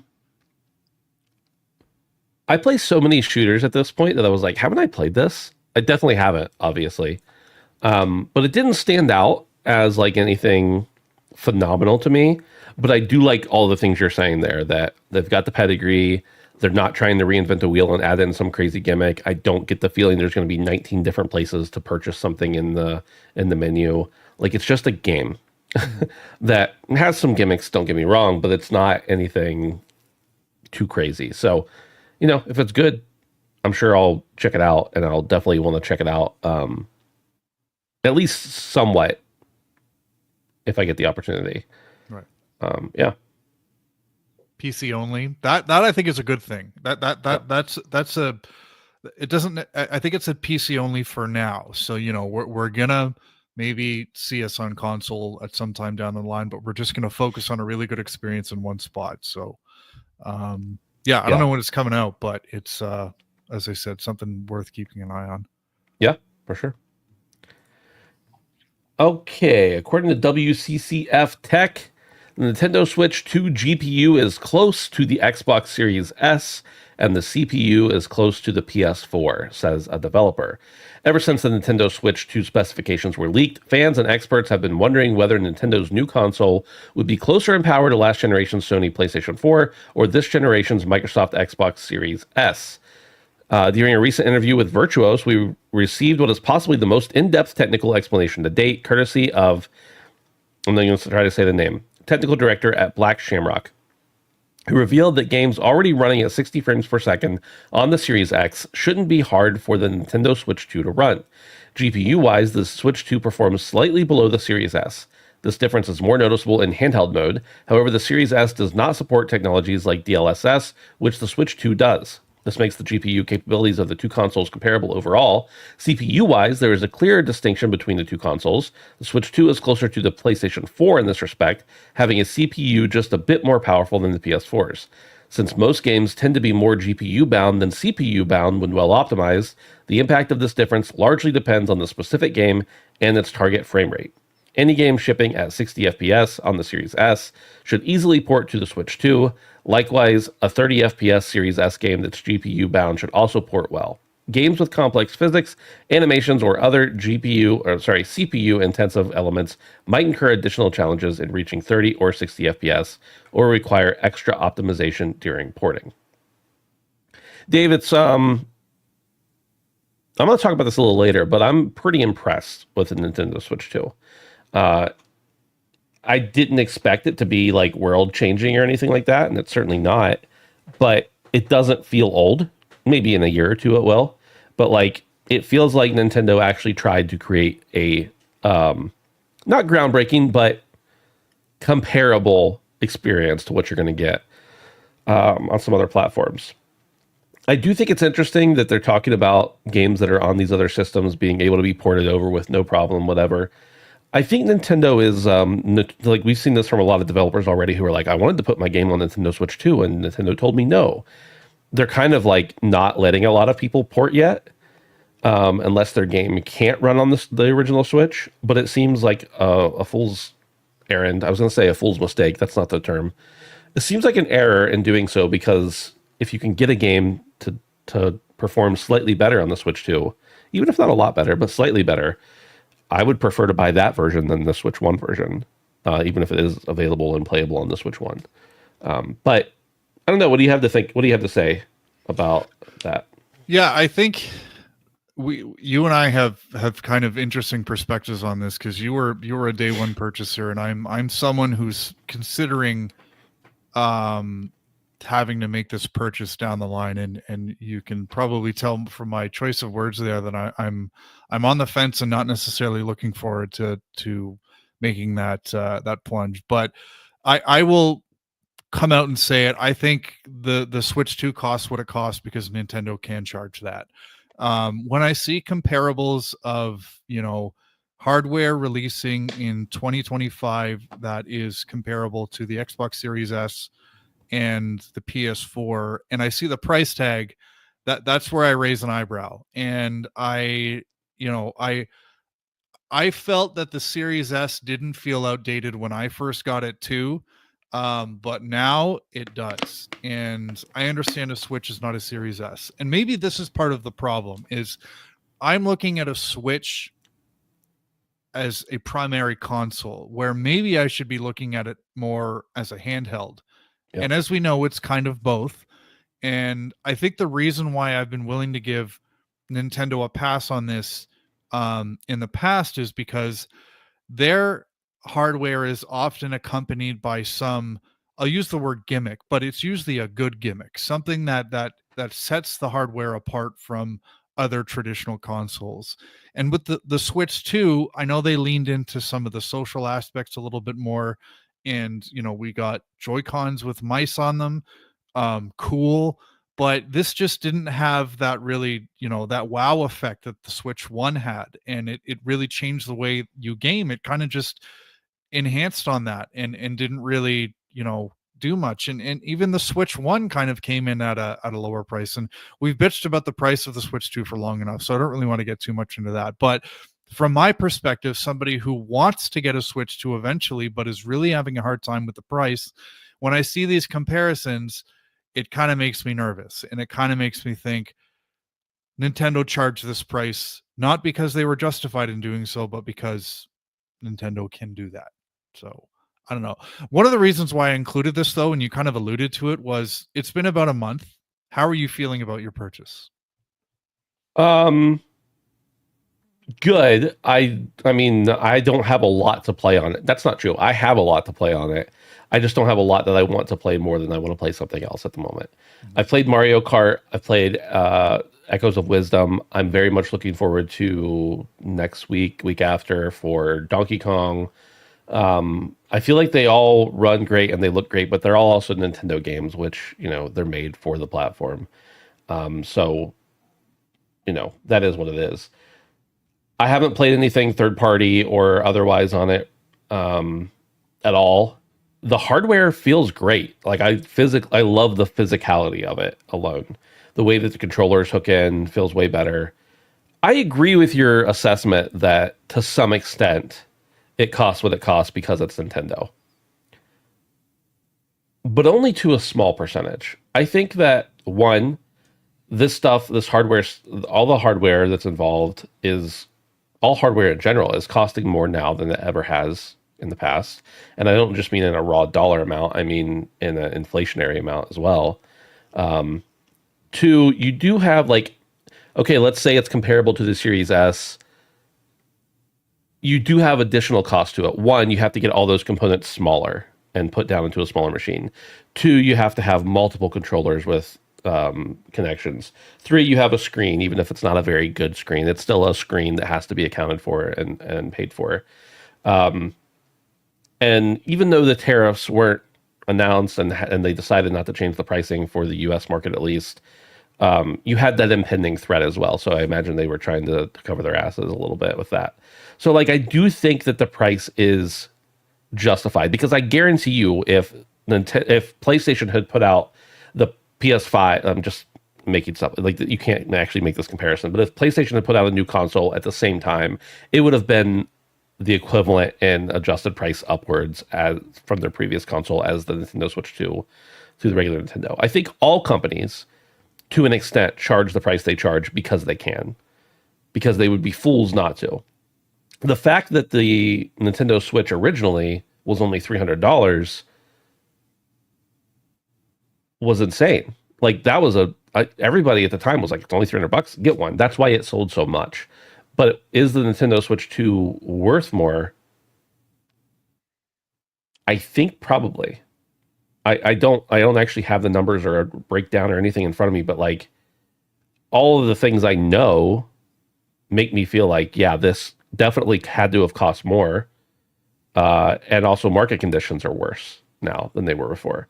play so many shooters at this point that I was like, haven't I played this? I definitely haven't, obviously. But it didn't stand out as like anything phenomenal to me. But I do like all the things you're saying there, that they've got the pedigree. They're not trying to reinvent the wheel and add in some crazy gimmick. I don't get the feeling there's going to be 19 different places to purchase something in the menu. Like, it's just a game that has some gimmicks, don't get me wrong, but it's not anything too crazy. So, if it's good, I'm sure I'll check it out, and I'll definitely want to check it out, at least somewhat, if I get the opportunity. Right. Yeah. PC only. That I think is a good thing. That's a. It doesn't. I think it's a PC only for now. So we're gonna maybe see us on console at some time down the line, but we're just gonna focus on a really good experience in one spot. So, yeah, I don't know when it's coming out, but it's as I said, something worth keeping an eye on. Yeah, for sure. Okay, according to WCCF Tech, the Nintendo Switch 2 GPU is close to the Xbox Series S, and the CPU is close to the PS4, says a developer. Ever since the Nintendo Switch 2 specifications were leaked, fans and experts have been wondering whether Nintendo's new console would be closer in power to last generation's Sony PlayStation 4 or this generation's Microsoft Xbox Series S. During a recent interview with Virtuos, we received what is possibly the most in-depth technical explanation to date, courtesy of, I'm not going to try to say the name, technical director at Black Shamrock, who revealed that games already running at 60 frames per second on the Series X shouldn't be hard for the Nintendo Switch 2 to run. GPU-wise, the Switch 2 performs slightly below the Series S. This difference is more noticeable in handheld mode. However, the Series S does not support technologies like DLSS, which the Switch 2 does. This makes the GPU capabilities of the two consoles comparable overall. CPU-wise, there is a clear distinction between the two consoles. The Switch 2 is closer to the PlayStation 4 in this respect, having a CPU just a bit more powerful than the PS4's. Since most games tend to be more GPU-bound than CPU-bound when well optimized, the impact of this difference largely depends on the specific game and its target frame rate. Any game shipping at 60 FPS on the Series S should easily port to the Switch 2. Likewise, a 30 FPS Series S game that's GPU bound should also port well. Games with complex physics, animations, or other CPU intensive elements might incur additional challenges in reaching 30 or 60 FPS or require extra optimization during porting. Dave, I'm going to talk about this a little later, but I'm pretty impressed with the Nintendo Switch 2. I didn't expect it to be like world changing or anything like that, and it's certainly not, but it doesn't feel old. Maybe in a year or two it will, but like it feels like Nintendo actually tried to create a not groundbreaking but comparable experience to what you're going to get on some other platforms. I do think it's interesting that they're talking about games that are on these other systems being able to be ported over with no problem, whatever. I think Nintendo is like we've seen this from a lot of developers already who are like, I wanted to put my game on Nintendo Switch too, and Nintendo told me no. They're kind of like not letting a lot of people port yet, unless their game can't run on the original Switch. But it seems like a fool's errand. I was going to say a fool's mistake. That's not the term. It seems like an error in doing so because if you can get a game to perform slightly better on the Switch 2, even if not a lot better, but slightly better, I would prefer to buy that version than the Switch 1 version, even if it is available and playable on the Switch 1. But I don't know. What do you have to think? What do you have to say about that? Yeah, I think you and I have kind of interesting perspectives on this because you were a day one purchaser, and I'm someone who's considering having to make this purchase down the line, and you can probably tell from my choice of words there that I'm on the fence and not necessarily looking forward to making that plunge. But I will come out and say it. I think the Switch 2 costs what it costs because Nintendo can charge that. When I see comparables of, hardware releasing in 2025 that is comparable to the Xbox Series S and the PS4, and I see the price tag, that's where I raise an eyebrow. And I felt that the Series S didn't feel outdated when I first got it too. But now it does. And I understand a Switch is not a Series S. And maybe this is part of the problem is I'm looking at a Switch as a primary console where maybe I should be looking at it more as a handheld. Yep. And as we know, it's kind of both. And I think the reason why I've been willing to give Nintendo a pass on this in the past is because their hardware is often accompanied by some, I'll use the word gimmick, but it's usually a good gimmick, something that sets the hardware apart from other traditional consoles. And with the Switch 2, I know they leaned into some of the social aspects a little bit more. And we got Joy-Cons with mice on them. Cool. But this just didn't have that really, that wow effect that the Switch 1 had. And it really changed the way you game. It kind of just enhanced on that and didn't really, do much. And even the Switch 1 kind of came in at a lower price. And we've bitched about the price of the Switch 2 for long enough. So I don't really want to get too much into that. But from my perspective, somebody who wants to get a Switch 2 eventually, but is really having a hard time with the price, when I see these comparisons, it kind of makes me nervous, and it kind of makes me think Nintendo charged this price not because they were justified in doing so, but because Nintendo can do that. So I don't know. One of the reasons why I included this, though, and you kind of alluded to it, was it's been about a month. How are you feeling about your purchase? Good. I mean, I don't have a lot to play on it. That's not true. I have a lot to play on it. I just don't have a lot that I want to play more than I want to play something else at the moment. I played Mario Kart. I played Echoes of Wisdom. I'm very much looking forward to next week after for Donkey Kong. I feel like they all run great and they look great, but they're all also Nintendo games, which, they're made for the platform. So, that is what it is. I haven't played anything third party or otherwise on it at all. The hardware feels great. Like I love the physicality of it alone. The way that the controllers hook in feels way better. I agree with your assessment that to some extent it costs what it costs because it's Nintendo. But only to a small percentage. I think that this hardware, all the hardware that's involved all hardware in general is costing more now than it ever has in the past. And I don't just mean in a raw dollar amount, I mean in an inflationary amount as well. Two, you do have okay, let's say it's comparable to the Series S. You do have additional cost to it. One, you have to get all those components smaller and put down into a smaller machine. Two, you have to have multiple controllers with connections. Three, you have a screen, even if it's not a very good screen, it's still a screen that has to be accounted for and paid for. And even though the tariffs weren't announced and they decided not to change the pricing for the US market, at least, You had that impending threat as well. So I imagine they were trying to cover their asses a little bit with that. So like, I do think that the price is justified because I guarantee you, if PlayStation had put out the PS5, I'm just making stuff like you can't actually make this comparison, but if PlayStation had put out a new console at the same time, it would have been the equivalent in adjusted price upwards as from their previous console as the Nintendo Switch 2 to the regular Nintendo. I think all companies, to an extent, charge the price they charge because they can, because they would be fools not to. The fact that the Nintendo Switch originally was only $300 was insane. Like that was everybody at the time was like, it's only $300, get one. That's why it sold so much. But is the Nintendo Switch 2 worth more? I think probably. I don't actually have the numbers or a breakdown or anything in front of me, but like all of the things I know make me feel like, yeah, this definitely had to have cost more. And also market conditions are worse now than they were before.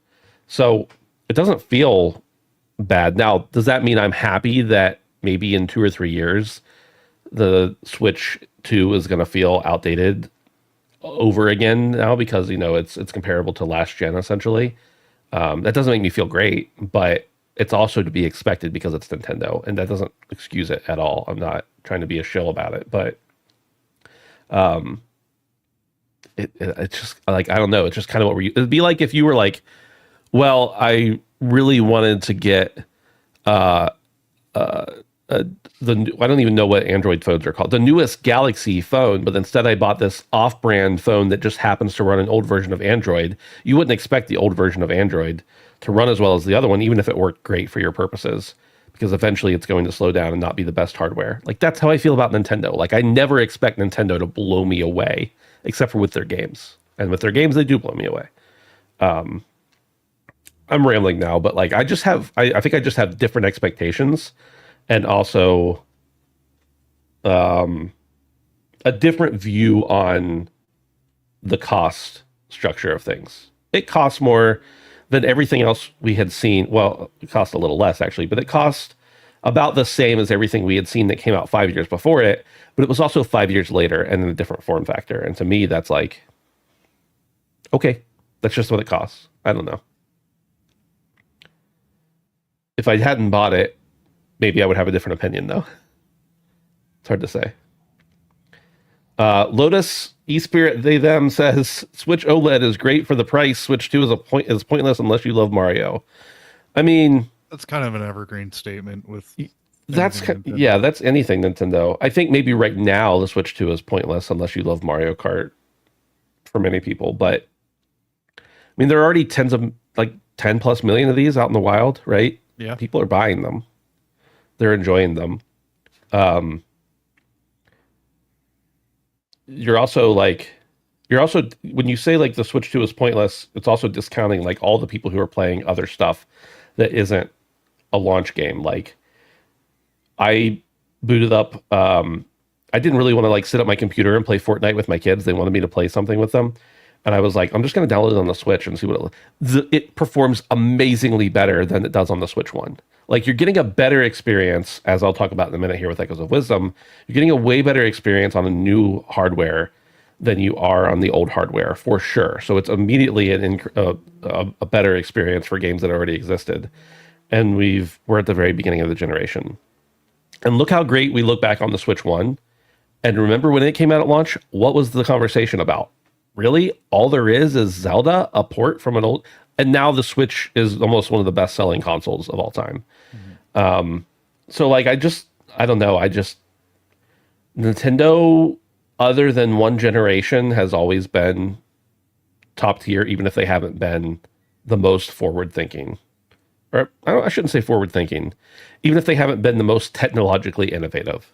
So it doesn't feel bad. Now, does that mean I'm happy that maybe in 2 or 3 years, the Switch 2 is going to feel outdated over again now because, it's comparable to last gen essentially? That doesn't make me feel great, but it's also to be expected because it's Nintendo, and that doesn't excuse it at all. I'm not trying to be a shill about it, but it's just like, I don't know. It's just kind of it'd be like if you were like, well, I really wanted to get I don't even know what Android phones are called, the newest Galaxy phone, but instead I bought this off-brand phone that just happens to run an old version of Android. You wouldn't expect the old version of Android to run as well as the other one, even if it worked great for your purposes, because eventually it's going to slow down and not be the best hardware. Like that's how I feel about Nintendo. Like I never expect Nintendo to blow me away, except for with their games. And with their games, they do blow me away. I'm rambling now, but like I think I just have different expectations. And also a different view on the cost structure of things. It costs more than everything else we had seen. Well, it cost a little less actually, but it cost about the same as everything we had seen that came out 5 years before it, but it was also 5 years later and in a different form factor. And to me, that's like, okay, that's just what it costs. I don't know. If I hadn't bought it, maybe I would have a different opinion, though. It's hard to say. Lotus eSpirit they them says Switch OLED is great for the price. Switch 2 is pointless unless you love Mario. I mean, that's kind of an evergreen statement with that's anything Nintendo. I think maybe right now the Switch 2 is pointless unless you love Mario Kart for many people. But I mean, there are already 10 plus million of these out in the wild, right? Yeah, people are buying them. They're enjoying them. You're also when you say like the Switch 2 is pointless, it's also discounting like all the people who are playing other stuff that isn't a launch game. Like I booted up, I didn't really want to like sit at my computer and play Fortnite with my kids. They wanted me to play something with them. And I was like, I'm just going to download it on the Switch and see what it performs amazingly better than it does on the Switch 1. Like you're getting a better experience, as I'll talk about in a minute here with Echoes of Wisdom. You're getting a way better experience on a new hardware than you are on the old hardware, for sure. So it's immediately a better experience for games that already existed. And we're at the very beginning of the generation. And look how great we look back on the Switch 1. And remember when it came out at launch, what was the conversation about? Really? All there is Zelda, a port from an old... And now the Switch is almost one of the best-selling consoles of all time. Mm-hmm. So, like, I don't know. Nintendo, other than one generation, has always been top tier, even if they haven't been the most forward-thinking. Or, I shouldn't say forward-thinking. Even if they haven't been the most technologically innovative.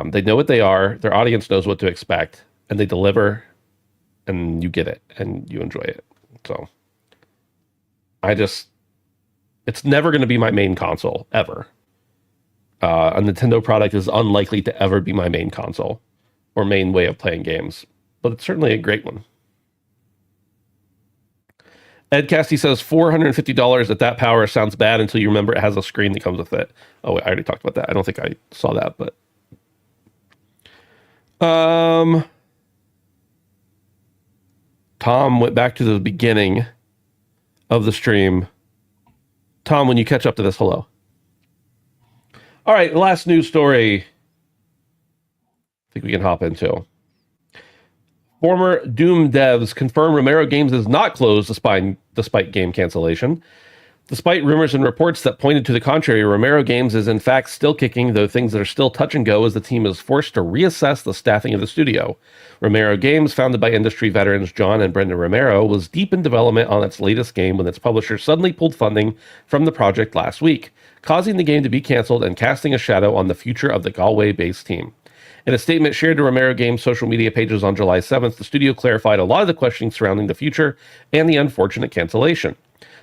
They know what they are. Their audience knows what to expect. And they deliver... and you get it and you enjoy it. So it's never going to be my main console ever. A Nintendo product is unlikely to ever be my main console or main way of playing games, but it's certainly a great one. Ed Casty says $450 at that power sounds bad until you remember it has a screen that comes with it. Oh, wait, I already talked about that. I don't think I saw that, but Tom went back to the beginning of the stream. Tom, when you catch up to this, hello. All right, last news story I think we can hop into. Former Doom devs confirm Romero Games is not closed despite game cancellation. Despite rumors and reports that pointed to the contrary, Romero Games is in fact still kicking, though things that are still touch and go as the team is forced to reassess the staffing of the studio. Romero Games, founded by industry veterans John and Brendan Romero, was deep in development on its latest game when its publisher suddenly pulled funding from the project last week, causing the game to be canceled and casting a shadow on the future of the Galway-based team. In a statement shared to Romero Games' social media pages on July 7th, the studio clarified a lot of the questioning surrounding the future and the unfortunate cancellation.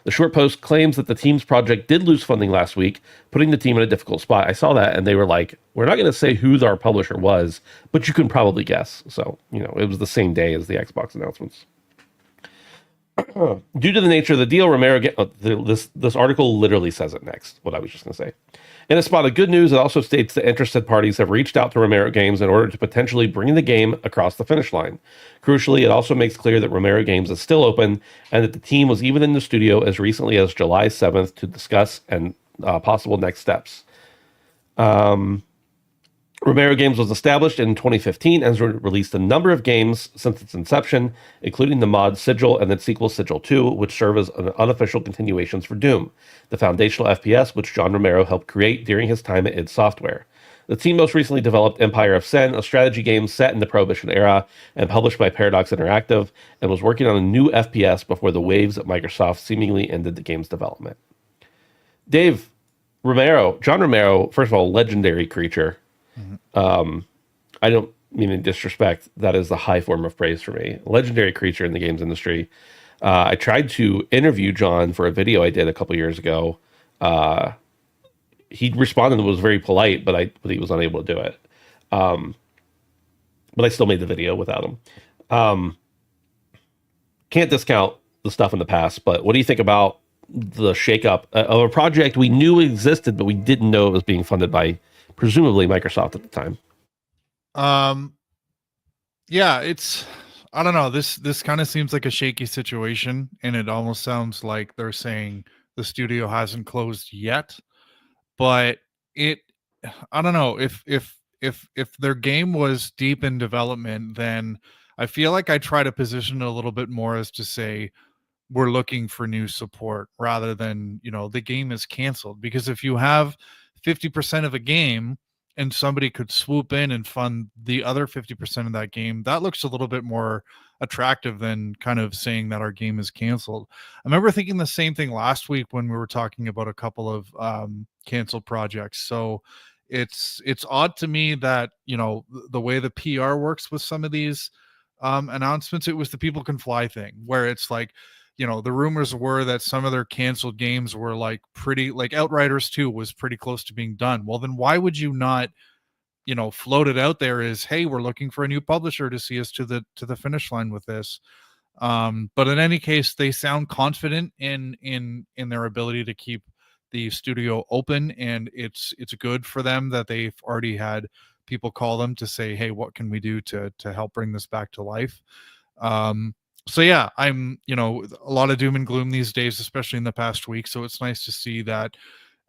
The short post claims that the team's project did lose funding last week, putting the team in a difficult spot. I saw that and they were like, we're not going to say who our publisher was, but you can probably guess. So, it was the same day as the Xbox announcements. Due to the nature of the deal, this article literally says it next, what I was just going to say. In a spot of good news, it also states that interested parties have reached out to Romero Games in order to potentially bring the game across the finish line. Crucially, it also makes clear that Romero Games is still open and that the team was even in the studio as recently as July 7th to discuss possible next steps. Romero Games was established in 2015 and has released a number of games since its inception, including the mod Sigil and the sequel Sigil 2, which serve as unofficial continuations for Doom, the foundational FPS which John Romero helped create during his time at id Software. The team most recently developed Empire of Sen, a strategy game set in the Prohibition era and published by Paradox Interactive, and was working on a new FPS before the waves at Microsoft seemingly ended the game's development. Dave, John Romero, first of all, legendary creature. Mm-hmm. I don't mean in disrespect. That is the high form of praise for me. Legendary creature in the games industry. I tried to interview John for a video I did a couple years ago. He responded and was very polite, but he was unable to do it. But I still made the video without him. Can't discount the stuff in the past, but what do you think about the shakeup of a project we knew existed, but we didn't know it was being funded by presumably Microsoft at the time? Yeah, I don't know. This kind of seems like a shaky situation, and it almost sounds like they're saying the studio hasn't closed yet. But I don't know, if their game was deep in development, then I feel like I try to position it a little bit more as to say we're looking for new support rather than, the game is canceled. Because if you have 50% of a game and somebody could swoop in and fund the other 50% of that game, that looks a little bit more attractive than kind of saying that our game is canceled. I remember thinking the same thing last week when we were talking about a couple of canceled projects. So it's odd to me that, the way the PR works with some of these announcements, it was the people can fly thing, where it's like, the rumors were that some of their canceled games were like Outriders 2 was pretty close to being done. Well, then why would you not, float it out there as, hey, we're looking for a new publisher to see us to the finish line with this. But in any case, they sound confident in their ability to keep the studio open, and it's good for them that they've already had people call them to say, hey, what can we do to help bring this back to life? So yeah, I'm, a lot of doom and gloom these days, especially in the past week. So it's nice to see that,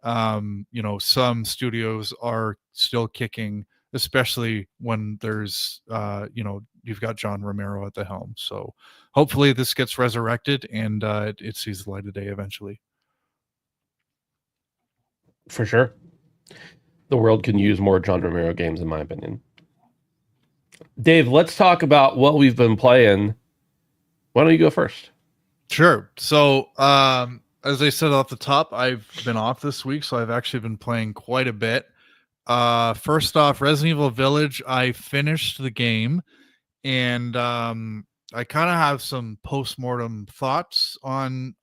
some studios are still kicking, especially when there's, you've got John Romero at the helm. So hopefully this gets resurrected and it sees the light of day eventually. For sure. The world can use more John Romero games, in my opinion. Dave, let's talk about what we've been playing. Why don't you go first? Sure. So, as I said off the top, I've been off this week, so I've actually been playing quite a bit. First off, Resident Evil Village, I finished the game, and I kind of have some post-mortem thoughts on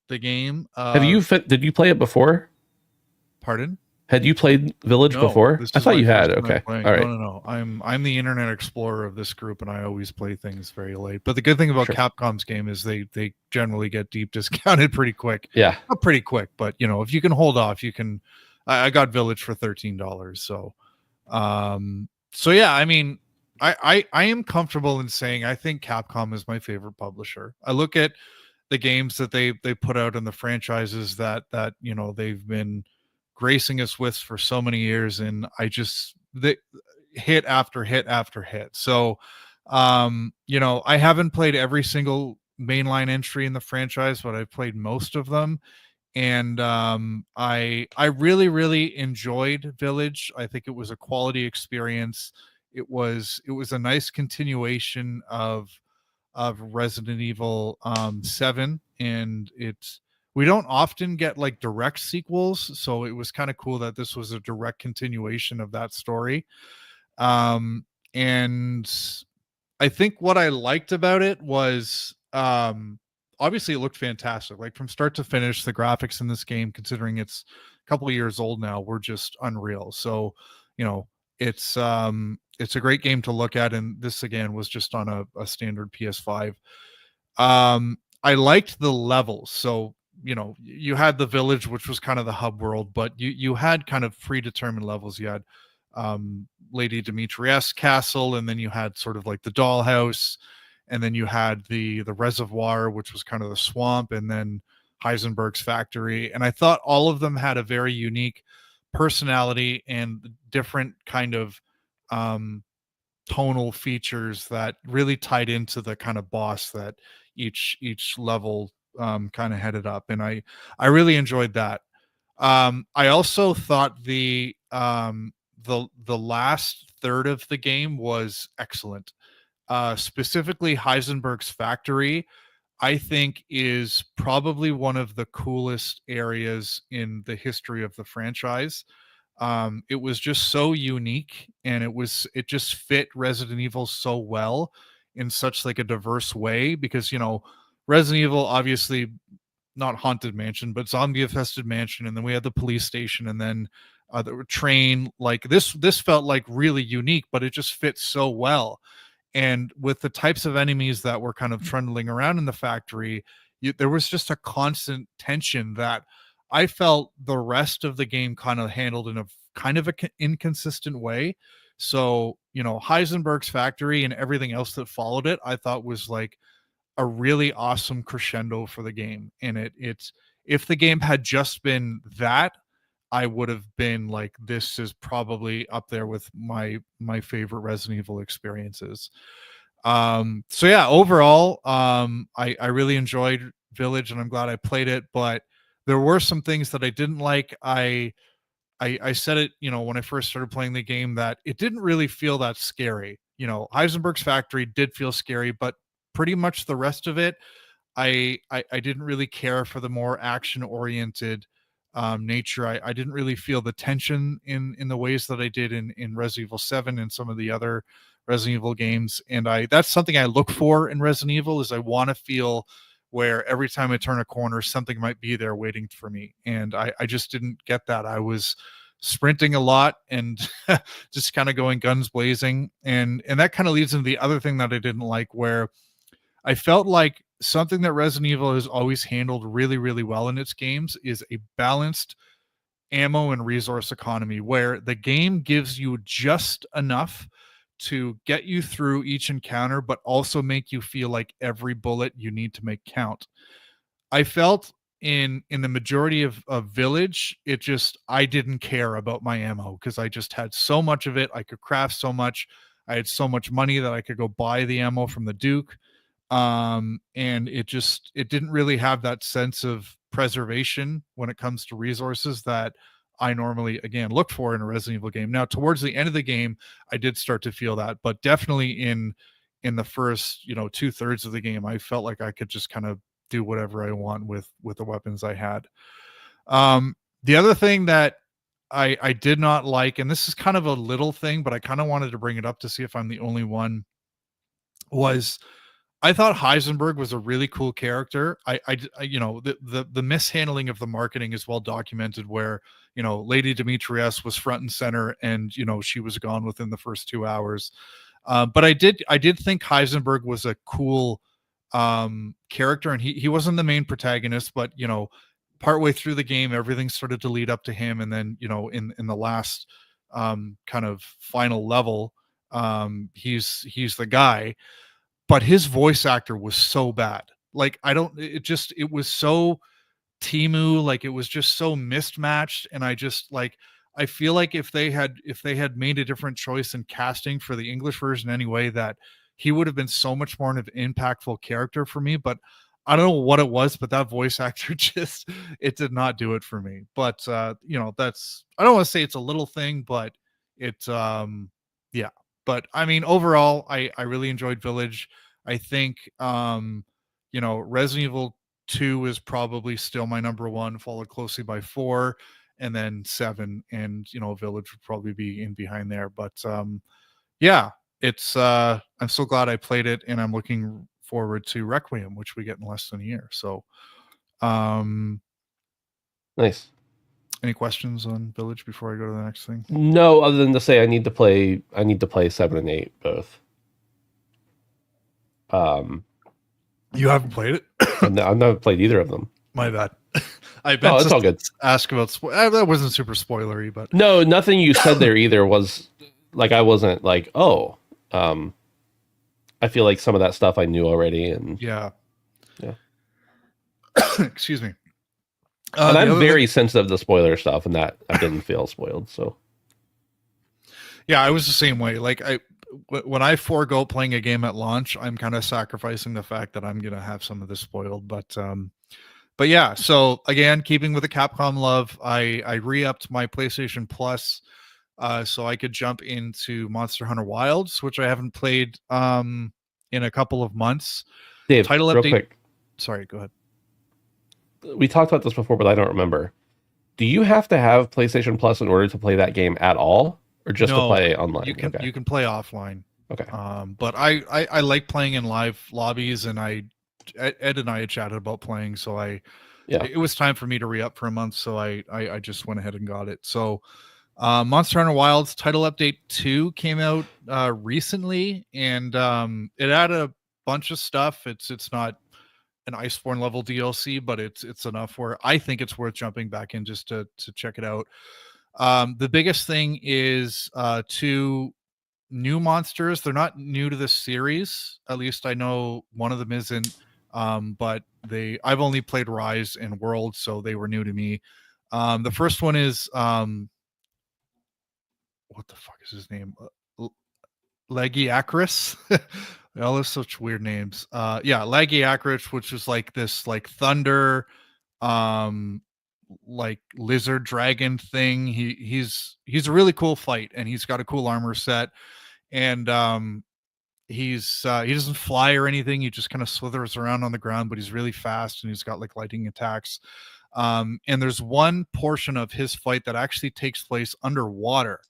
the game. Did you play it before? Pardon? Had you played Village No, before? this I is thought my you had. first time Okay. playing. All No, right. no, no. I'm the Internet Explorer of this group, and I always play things very late. But the good thing about Sure. Capcom's game is they generally get deep discounted pretty quick. Yeah. Not pretty quick, but if you can hold off, you can. I got Village for $13, so yeah. I mean, I am comfortable in saying I think Capcom is my favorite publisher. I look at the games that they put out and the franchises that they've been gracing us with for so many years, and they hit after hit after hit. So I haven't played every single mainline entry in the franchise, but I've played most of them. And I really enjoyed Village. I think it was a quality experience. It was a nice continuation of Resident Evil 7, and we don't often get like direct sequels, so it was kind of cool that this was a direct continuation of that story. And I think what I liked about it was obviously it looked fantastic. Like from start to finish, the graphics in this game, considering it's a couple of years old now, were just unreal. So, you know, it's a great game to look at, and this again was just on a standard PS5. I liked the levels. So, you had the village, which was kind of the hub world, but you had kind of predetermined levels. You had Lady Demetrius castle, and then you had sort of like the dollhouse, and then you had the reservoir, which was kind of the swamp, and then Heisenberg's factory. And I thought all of them had a very unique personality and different kind of um tonal features that really tied into the kind of boss that each level kind of headed up. And I really enjoyed that. I also thought the last third of the game was excellent. Specifically, Heisenberg's factory, I think, is probably one of the coolest areas in the history of the franchise. It was just so unique, and it just fit Resident Evil so well in such like a diverse way, because Resident Evil, obviously not haunted mansion, but zombie infested mansion, and then we had the police station, and then the train. Like this felt like really unique, but it just fits so well. And with the types of enemies that were kind of trundling around in the factory, there was just a constant tension that I felt the rest of the game kind of handled in a kind of a inconsistent way. So, Heisenberg's factory and everything else that followed it, I thought was like a really awesome crescendo for the game. And it's if the game had just been that, I would have been like, this is probably up there with my favorite Resident Evil experiences. So yeah, overall, I really enjoyed Village, and I'm glad I played it, but there were some things that I didn't like. I said it, when I first started playing the game, that it didn't really feel that scary. Heisenberg's factory did feel scary, but pretty much the rest of it, I didn't really care for the more action oriented nature. I didn't really feel the tension in the ways that I did in Resident Evil 7 and some of the other Resident Evil games. And that's something I look for in Resident Evil, is I want to feel where every time I turn a corner, something might be there waiting for me. And I just didn't get that. I was sprinting a lot and just kind of going guns blazing. And that kind of leads into the other thing that I didn't like, where I felt like something that Resident Evil has always handled really, really well in its games is a balanced ammo and resource economy, where the game gives you just enough to get you through each encounter, but also make you feel like every bullet you need to make count. I felt in the majority of Village, I didn't care about my ammo because I just had so much of it. I could craft so much. I had so much money that I could go buy the ammo from the Duke. And it didn't really have that sense of preservation when it comes to resources that I normally again look for in a Resident Evil game. Now, towards the end of the game, I did start to feel that, but definitely in the first 2/3 of the game, I felt like I could just kind of do whatever I want with the weapons I had. The other thing that I did not like, and this is kind of a little thing, but I kind of wanted to bring it up to see if I'm the only one, was I thought Heisenberg was a really cool character. You know, the mishandling of the marketing is well documented. Where you know, Lady Demetrius was front and center, and you know, she was gone within the first 2 hours. But I did think Heisenberg was a cool character, and he wasn't the main protagonist, but you know, partway through the game, everything started to lead up to him, and then you know, in the last kind of final level, he's the guy, but his voice actor was so bad. Like I don't it just it was so Timu, like it was just so mismatched, and I just like I feel like if they had made a different choice in casting for the English version anyway, that he would have been so much more of an impactful character for me. But I don't know what it was, but that voice actor just it did not do it for me. But you know, that's I don't want to say it's a little thing, but it's yeah. But I mean overall I really enjoyed Village. I think you know, Resident Evil 2 is probably still my number one, followed closely by 4 and then 7, and you know, Village would probably be in behind there. But yeah, it's I'm so glad I played it, and I'm looking forward to Requiem, which we get in less than a year. So um Nice. any questions on Village before I go to the next thing? No, other than to say I need to play 7 and 8 both. You haven't played it? I've never played either of them. My bad. I bet Oh, it's all good. Ask about that wasn't super spoilery, but No, nothing you said there either was like I wasn't like, oh, I feel like some of that stuff I knew already, and yeah. Excuse me. And I'm very sensitive to spoiler stuff, and that I didn't feel spoiled. So yeah, I was the same way. Like when I forego playing a game at launch, I'm kind of sacrificing the fact that I'm gonna have some of this spoiled. But yeah, so again, keeping with the Capcom love, I re-upped my PlayStation Plus so I could jump into Monster Hunter Wilds, which I haven't played in a couple of months. Dave, Title real update. Quick. Sorry, go ahead. We talked about this before, but I don't remember. Do you have to have PlayStation Plus in order to play that game at all, or just to play online? You can play offline. Okay. But I like playing in live lobbies, and Ed and I had chatted about playing, so it was time for me to re-up for a month, so I just went ahead and got it. So Monster Hunter Wilds Title Update 2 came out recently, and it had a bunch of stuff. It's not an Iceborne level DLC, but it's enough where I think it's worth jumping back in just to check it out. The biggest thing is 2 new monsters. They're not new to this series. At least I know one of them isn't. But I've only played Rise and World, so they were new to me. The first one is what the fuck is his name? Lagiacrus. They all have such weird names. Yeah, Lagiacrus, which is like this like thunder, like lizard dragon thing. He's a really cool fight, and he's got a cool armor set, and he doesn't fly or anything. He just kind of slithers around on the ground, but he's really fast, and he's got like lightning attacks. And there's one portion of his fight that actually takes place underwater,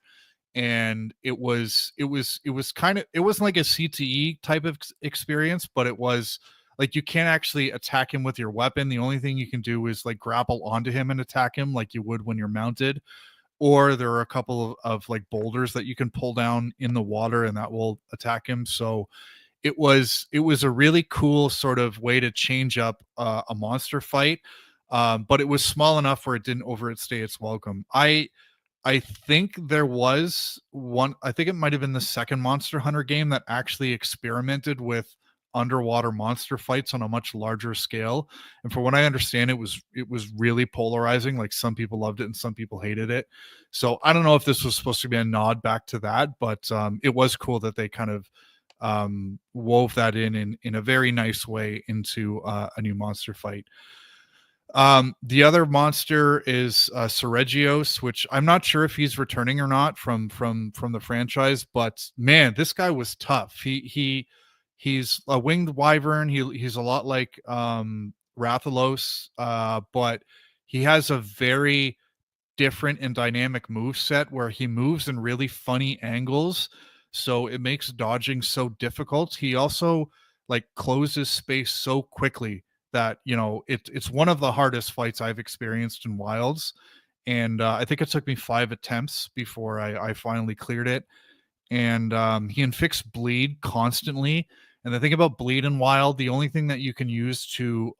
and it wasn't like a CTE type of experience, but it was like you can't actually attack him with your weapon. The only thing you can do is like grapple onto him and attack him like you would when you're mounted, or there are a couple of like boulders that you can pull down in the water, and that will attack him. So it was a really cool sort of way to change up a monster fight, but it was small enough where it didn't overstay its welcome. I think there was one, I think it might have been the second Monster Hunter game that actually experimented with underwater monster fights on a much larger scale. And for what I understand, it was really polarizing. Like some people loved it and some people hated it. So I don't know if this was supposed to be a nod back to that, but it was cool that they kind of wove that in a very nice way into a new monster fight. The other monster is Seregios, which I'm not sure if he's returning or not from the franchise, but man, this guy was tough. He's a winged wyvern. He's a lot like Rathalos, but he has a very different and dynamic move set where he moves in really funny angles, so it makes dodging so difficult. He also like closes space so quickly that, you know, it's one of the hardest fights I've experienced in Wilds. And I think it took me 5 attempts before I finally cleared it. And he inflicts bleed constantly. And the thing about bleed in Wild, the only thing that you can use to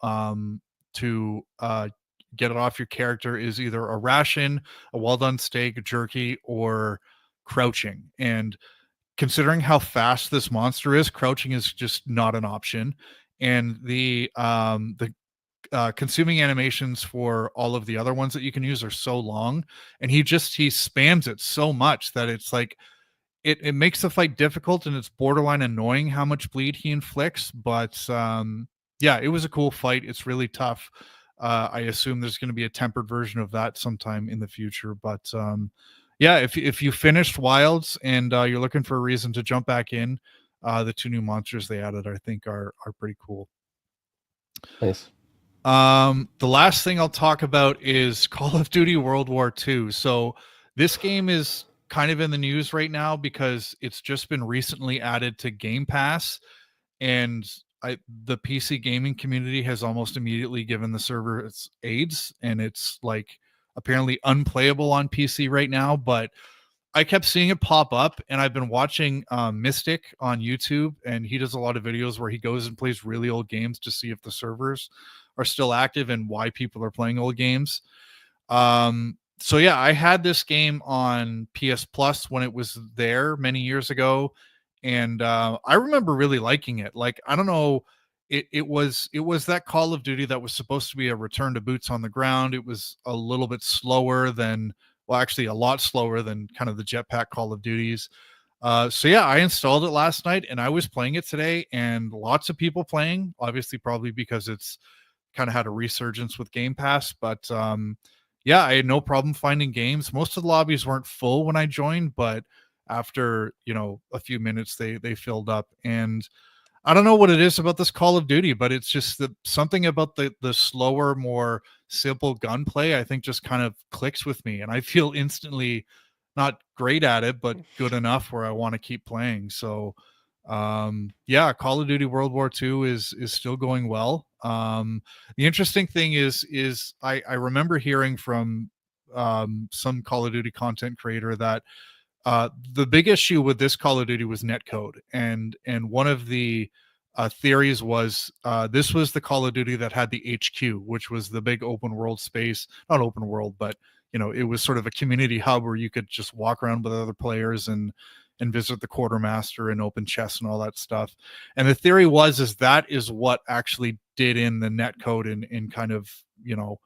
get it off your character is either a ration, a well done steak, jerky, or crouching. And considering how fast this monster is, crouching is just not an option. And the consuming animations for all of the other ones that you can use are so long, and he spams it so much that it's like it makes the fight difficult, and it's borderline annoying how much bleed he inflicts. But yeah, it was a cool fight. It's really tough. I assume there's going to be a tempered version of that sometime in the future. But yeah, if you finished Wilds and you're looking for a reason to jump back in, the 2 new monsters they added, I think, are pretty cool. Nice. The last thing I'll talk about is Call of Duty World War II. So this game is kind of in the news right now because it's just been recently added to Game Pass, and the PC gaming community has almost immediately given the server its AIDS, and it's like apparently unplayable on PC right now. But I kept seeing it pop up, and I've been watching Mystic on YouTube, and he does a lot of videos where he goes and plays really old games to see if the servers are still active and why people are playing old games. So yeah, I had this game on PS Plus when it was there many years ago, and I remember really liking it. Like, I don't know, it was that Call of Duty that was supposed to be a return to boots on the ground. It was a little bit slower than, well, actually a lot slower than kind of the jetpack Call of Duties. So yeah, I installed it last night and I was playing it today, and lots of people playing, obviously probably because it's kind of had a resurgence with Game Pass. But yeah, I had no problem finding games. Most of the lobbies weren't full when I joined, but after, you know, a few minutes they filled up. And I don't know what it is about this Call of Duty, but it's just something about the slower, more simple gunplay, I think, just kind of clicks with me, and I feel instantly not great at it, but good enough where I want to keep playing. So yeah, Call of Duty World War II is still going well. The interesting thing is I remember hearing from some Call of Duty content creator that the big issue with this Call of Duty was netcode, and one of the theories was this was the Call of Duty that had the HQ, which was the big open world space, not open world, but you know, it was sort of a community hub where you could just walk around with other players and visit the quartermaster and open chests and all that stuff. And the theory is that is what actually did in the netcode and kind of, you know,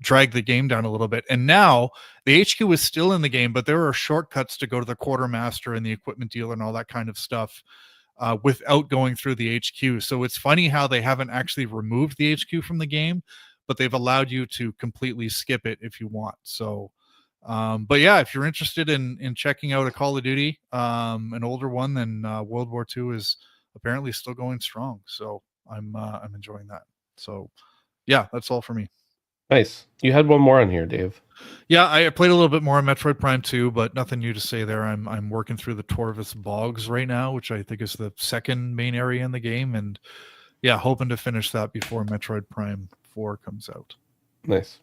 drag the game down a little bit. And now the HQ is still in the game, but there are shortcuts to go to the quartermaster and the equipment dealer and all that kind of stuff without going through the HQ. So it's funny how they haven't actually removed the HQ from the game, but they've allowed you to completely skip it if you want. So but yeah, if you're interested in checking out a Call of Duty, an older one, then World War II is apparently still going strong. So I'm enjoying that. So yeah, that's all for me. Nice. You had one more on here, Dave. Yeah, I played a little bit more on Metroid Prime 2, but nothing new to say there. I'm working through the Torvis Bogs right now, which I think is the second main area in the game, and yeah, hoping to finish that before Metroid Prime 4 comes out. Nice.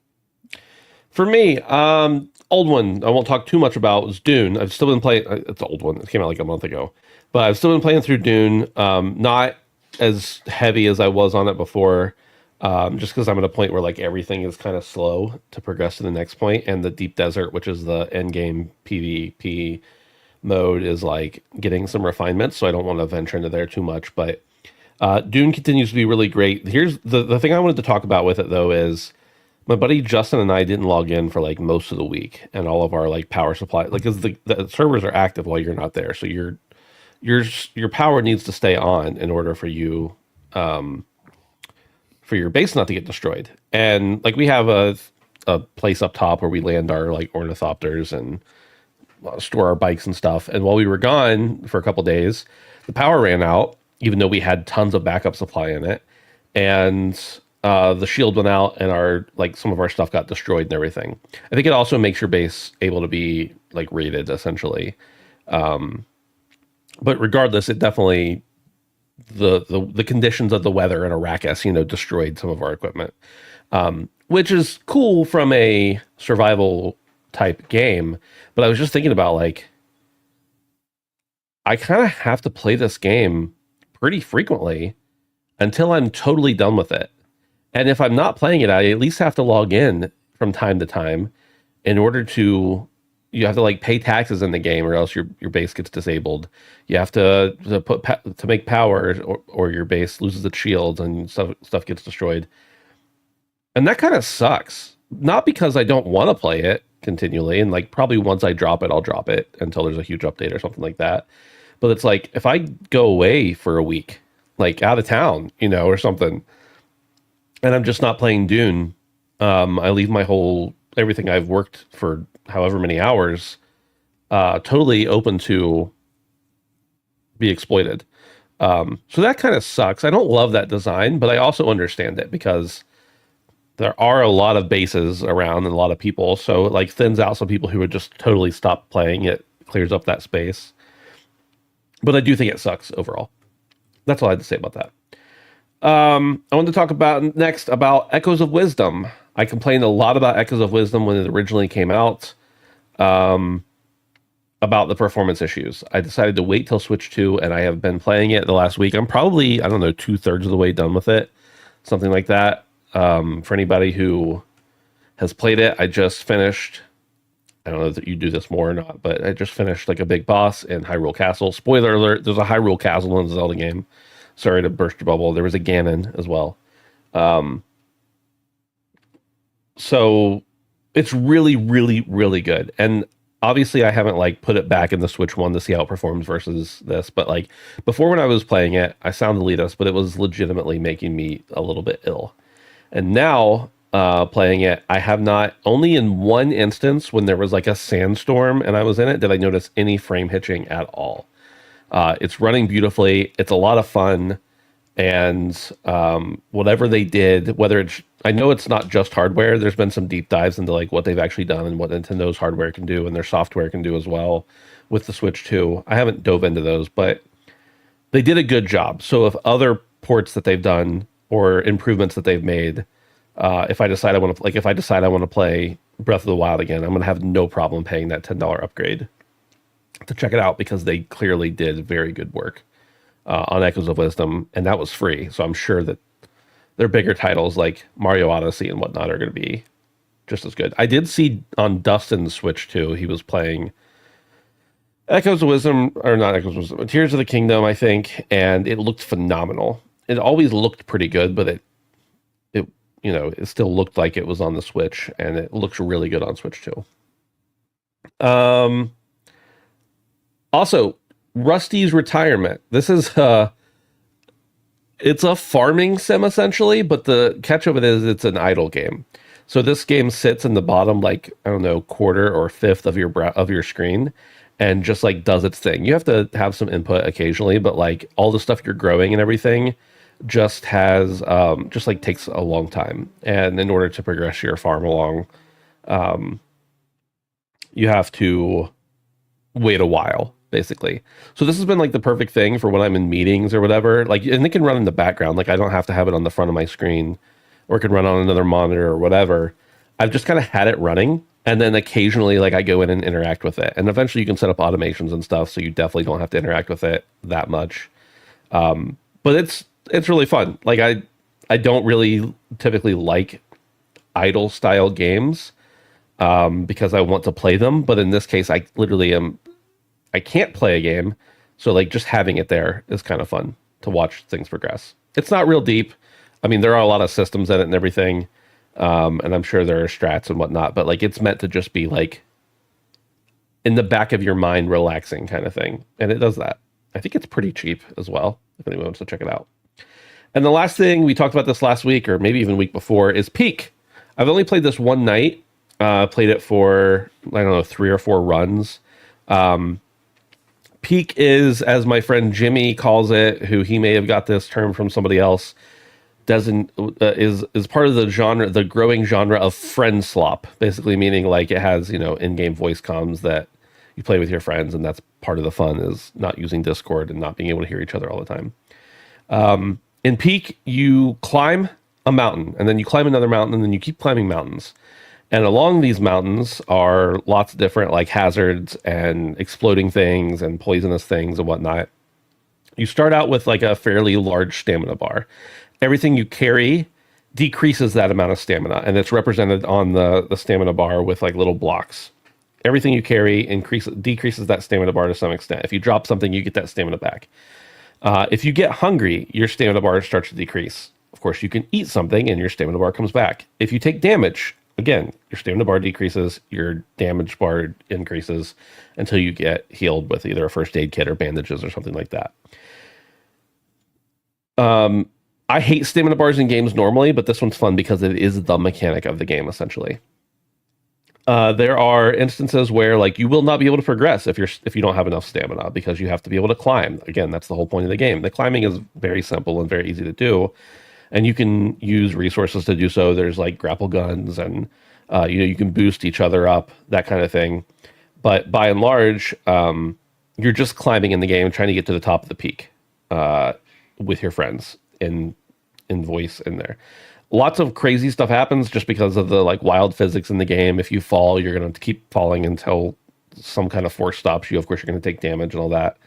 For me, old one I won't talk too much about was Dune. I've still been playing. It's an old one. It came out like a month ago, but I've still been playing through Dune. Not as heavy as I was on it before, just because I'm at a point where like everything is kind of slow to progress to the next point, and the Deep Desert, which is the end game PvP mode, is like getting some refinements. So I don't want to venture into there too much, but Dune continues to be really great. Here's the thing I wanted to talk about with it though is my buddy Justin and I didn't log in for like most of the week, and all of our like power supply, like, because the servers are active while you're not there, so your power needs to stay on in order for you for your base not to get destroyed. And like we have a place up top where we land our like ornithopters and store our bikes and stuff. And while we were gone for a couple days, the power ran out, even though we had tons of backup supply in it, and the shield went out, and our like some of our stuff got destroyed and everything. I think it also makes your base able to be like raided essentially. But regardless, it definitely the conditions of the weather in Arrakis, destroyed some of our equipment, which is cool from a survival type game. But I was just thinking about like I kind of have to play this game pretty frequently until I'm totally done with it. And if I'm not playing it, I at least have to log in from time to time in order to you have to like pay taxes in the game or else your base gets disabled. You have to make power or your base loses its shields and stuff gets destroyed. And that kind of sucks. Not because I don't want to play it continually and like probably once I drop it I'll drop it until there's a huge update or something like that. But it's like if I go away for a week, like out of town, or something, and I'm just not playing Dune, I leave my whole everything I've worked for however many hours totally open to be exploited. So that kind of sucks. I don't love that design, but I also understand it because there are a lot of bases around and a lot of people. So it like thins out some people who would just totally stop playing. It clears up that space. But I do think it sucks overall. That's all I had to say about that. I want to talk about next about Echoes of Wisdom. I complained a lot about Echoes of Wisdom when it originally came out, about the performance issues. I decided to wait till Switch 2, and I have been playing it the last week. I'm probably, I don't know, 2/3 of the way done with it, something like that. For anybody who has played it, I just finished. I don't know if you do this more or not, but I just finished like a big boss in Hyrule Castle. Spoiler alert: there's a Hyrule Castle in the Zelda game. Sorry to burst your bubble. There was a Ganon as well. So it's really, really, really good. And obviously, I haven't like put it back in the Switch One to see how it performs versus this. But like before, when I was playing it, I sound elitist, but it was legitimately making me a little bit ill. And now playing it, I have not only in one instance when there was like a sandstorm and I was in it did I notice any frame hitching at all. It's running beautifully. It's a lot of fun. And whatever they did, whether it's, I know it's not just hardware. There's been some deep dives into like what they've actually done and what Nintendo's hardware can do and their software can do as well with the Switch 2. I haven't dove into those, but they did a good job. So if other ports that they've done or improvements that they've made, if I decide I want to, like, if I decide I want to play Breath of the Wild again, I'm going to have no problem paying that $10 upgrade to check it out because they clearly did very good work on Echoes of Wisdom, and that was free. So I'm sure that their bigger titles like Mario Odyssey and whatnot are going to be just as good. I did see on Dustin's Switch too, he was playing Echoes of Wisdom, or not Echoes of Wisdom, Tears of the Kingdom, I think, and it looked phenomenal. It always looked pretty good, but it it still looked like it was on the Switch, and it looks really good on Switch too. Also, Rusty's Retirement. This is it's a farming sim essentially, but the catch of it is it's an idle game. So this game sits in the bottom, like I don't know, quarter or fifth of your screen, and just like does its thing. You have to have some input occasionally, but like all the stuff you're growing and everything just has just like takes a long time. And in order to progress your farm along, you have to wait a while, basically. So this has been like the perfect thing for when I'm in meetings or whatever. Like, and it can run in the background. Like I don't have to have it on the front of my screen, or it can run on another monitor or whatever. I've just kind of had it running, and then occasionally like I go in and interact with it. And eventually you can set up automations and stuff, so you definitely don't have to interact with it that much. But it's really fun. Like I don't really typically like idle style games because I want to play them. But in this case, I literally I can't play a game. So like just having it there is kind of fun to watch things progress. It's not real deep. I mean, there are a lot of systems in it and everything. And I'm sure there are strats and whatnot, but like it's meant to just be like in the back of your mind, relaxing kind of thing. And it does that. I think it's pretty cheap as well, if anyone wants to check it out. And the last thing, we talked about this last week, or maybe even week before, is Peak. I've only played this one night. Played it for, I don't know, 3 or 4 runs. Peak is, as my friend Jimmy calls it, who he may have got this term from somebody else, is part of the genre, the growing genre of friend slop, basically meaning like it has, in-game voice comms that you play with your friends, and that's part of the fun is not using Discord and not being able to hear each other all the time. In Peak, you climb a mountain, and then you climb another mountain, and then you keep climbing mountains. And along these mountains are lots of different like hazards and exploding things and poisonous things and whatnot. You start out with like a fairly large stamina bar. Everything you carry decreases that amount of stamina, and it's represented on the stamina bar with like little blocks. Everything you carry decreases that stamina bar to some extent. If you drop something, you get that stamina back. If you get hungry, your stamina bar starts to decrease. Of course, you can eat something and your stamina bar comes back. If you take damage, again, your stamina bar decreases, your damage bar increases until you get healed with either a first aid kit or bandages or something like that. I hate stamina bars in games normally, but this one's fun because it is the mechanic of the game, essentially. There are instances where like you will not be able to progress if you don't have enough stamina because you have to be able to climb. Again, that's the whole point of the game. The climbing is very simple and very easy to do, and you can use resources to do so. There's like grapple guns and you can boost each other up, that kind of thing. But by and large, you're just climbing in the game, trying to get to the top of the peak with your friends in voice in there. Lots of crazy stuff happens just because of the like wild physics in the game. If you fall, you're going to keep falling until some kind of force stops you. Of course, you're going to take damage and all that.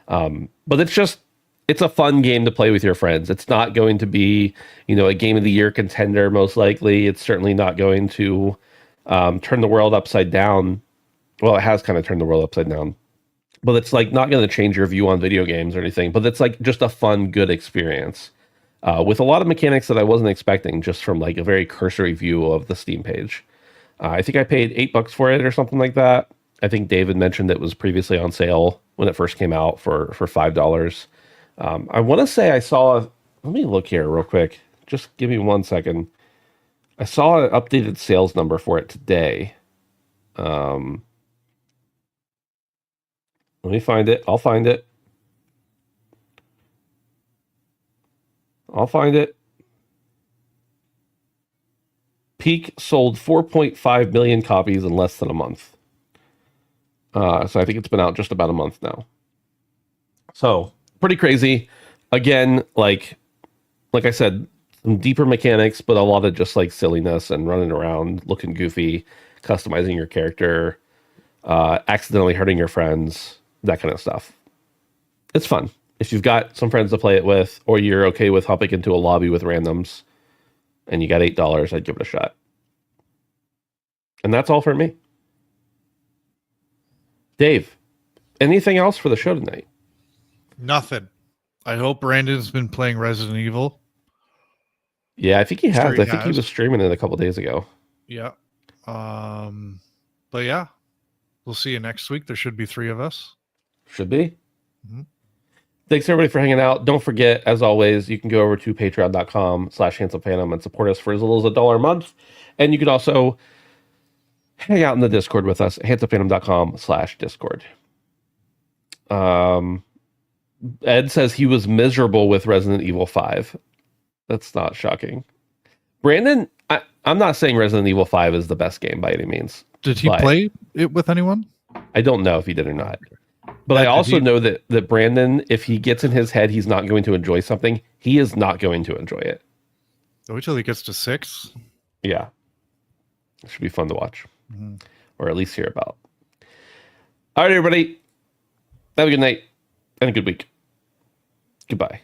But it's a fun game to play with your friends. It's not going to be, a game of the year contender, most likely. It's certainly not going to turn the world upside down. Well, it has kind of turned the world upside down, but it's like not going to change your view on video games or anything. But it's like just a fun, good experience. With a lot of mechanics that I wasn't expecting just from like a very cursory view of the Steam page. I think I paid $8 for it or something like that. I think David mentioned it was previously on sale when it first came out for $5. I want to say I saw, let me look here real quick. Just give me 1 second. I saw an updated sales number for it today. Let me find it. I'll find it. Peak sold 4.5 million copies in less than a month. So I think it's been out just about a month now. So pretty crazy. Again, like I said, some deeper mechanics, but a lot of just like silliness and running around, looking goofy, customizing your character, accidentally hurting your friends, that kind of stuff. It's fun. If you've got some friends to play it with, or you're okay with hopping into a lobby with randoms, and you got $8, I'd give it a shot. And that's all for me. Dave, anything else for the show tonight? Nothing. I hope Brandon's been playing Resident Evil. Yeah, I think he has. Sure he I think he was streaming it a couple days ago. Yeah. But yeah, we'll see you next week. There should be 3 of us. Should be. Mm-hmm. Thanks everybody for hanging out. Don't forget, as always, you can go over to patreon.com/handsomephantom and support us for as little as $1 a month. And you can also hang out in the Discord with us, handsomephantom.com/Discord. Ed says he was miserable with Resident Evil 5. That's not shocking. Brandon, I'm not saying Resident Evil 5 is the best game by any means. Did he play it with anyone? I don't know if he did or not. But I also know that Brandon, if he gets in his head he's not going to enjoy something, he is not going to enjoy it. Wait till he gets to 6. Yeah. It should be fun to watch. Mm-hmm. Or at least hear about. All right, everybody. Have a good night and a good week. Goodbye.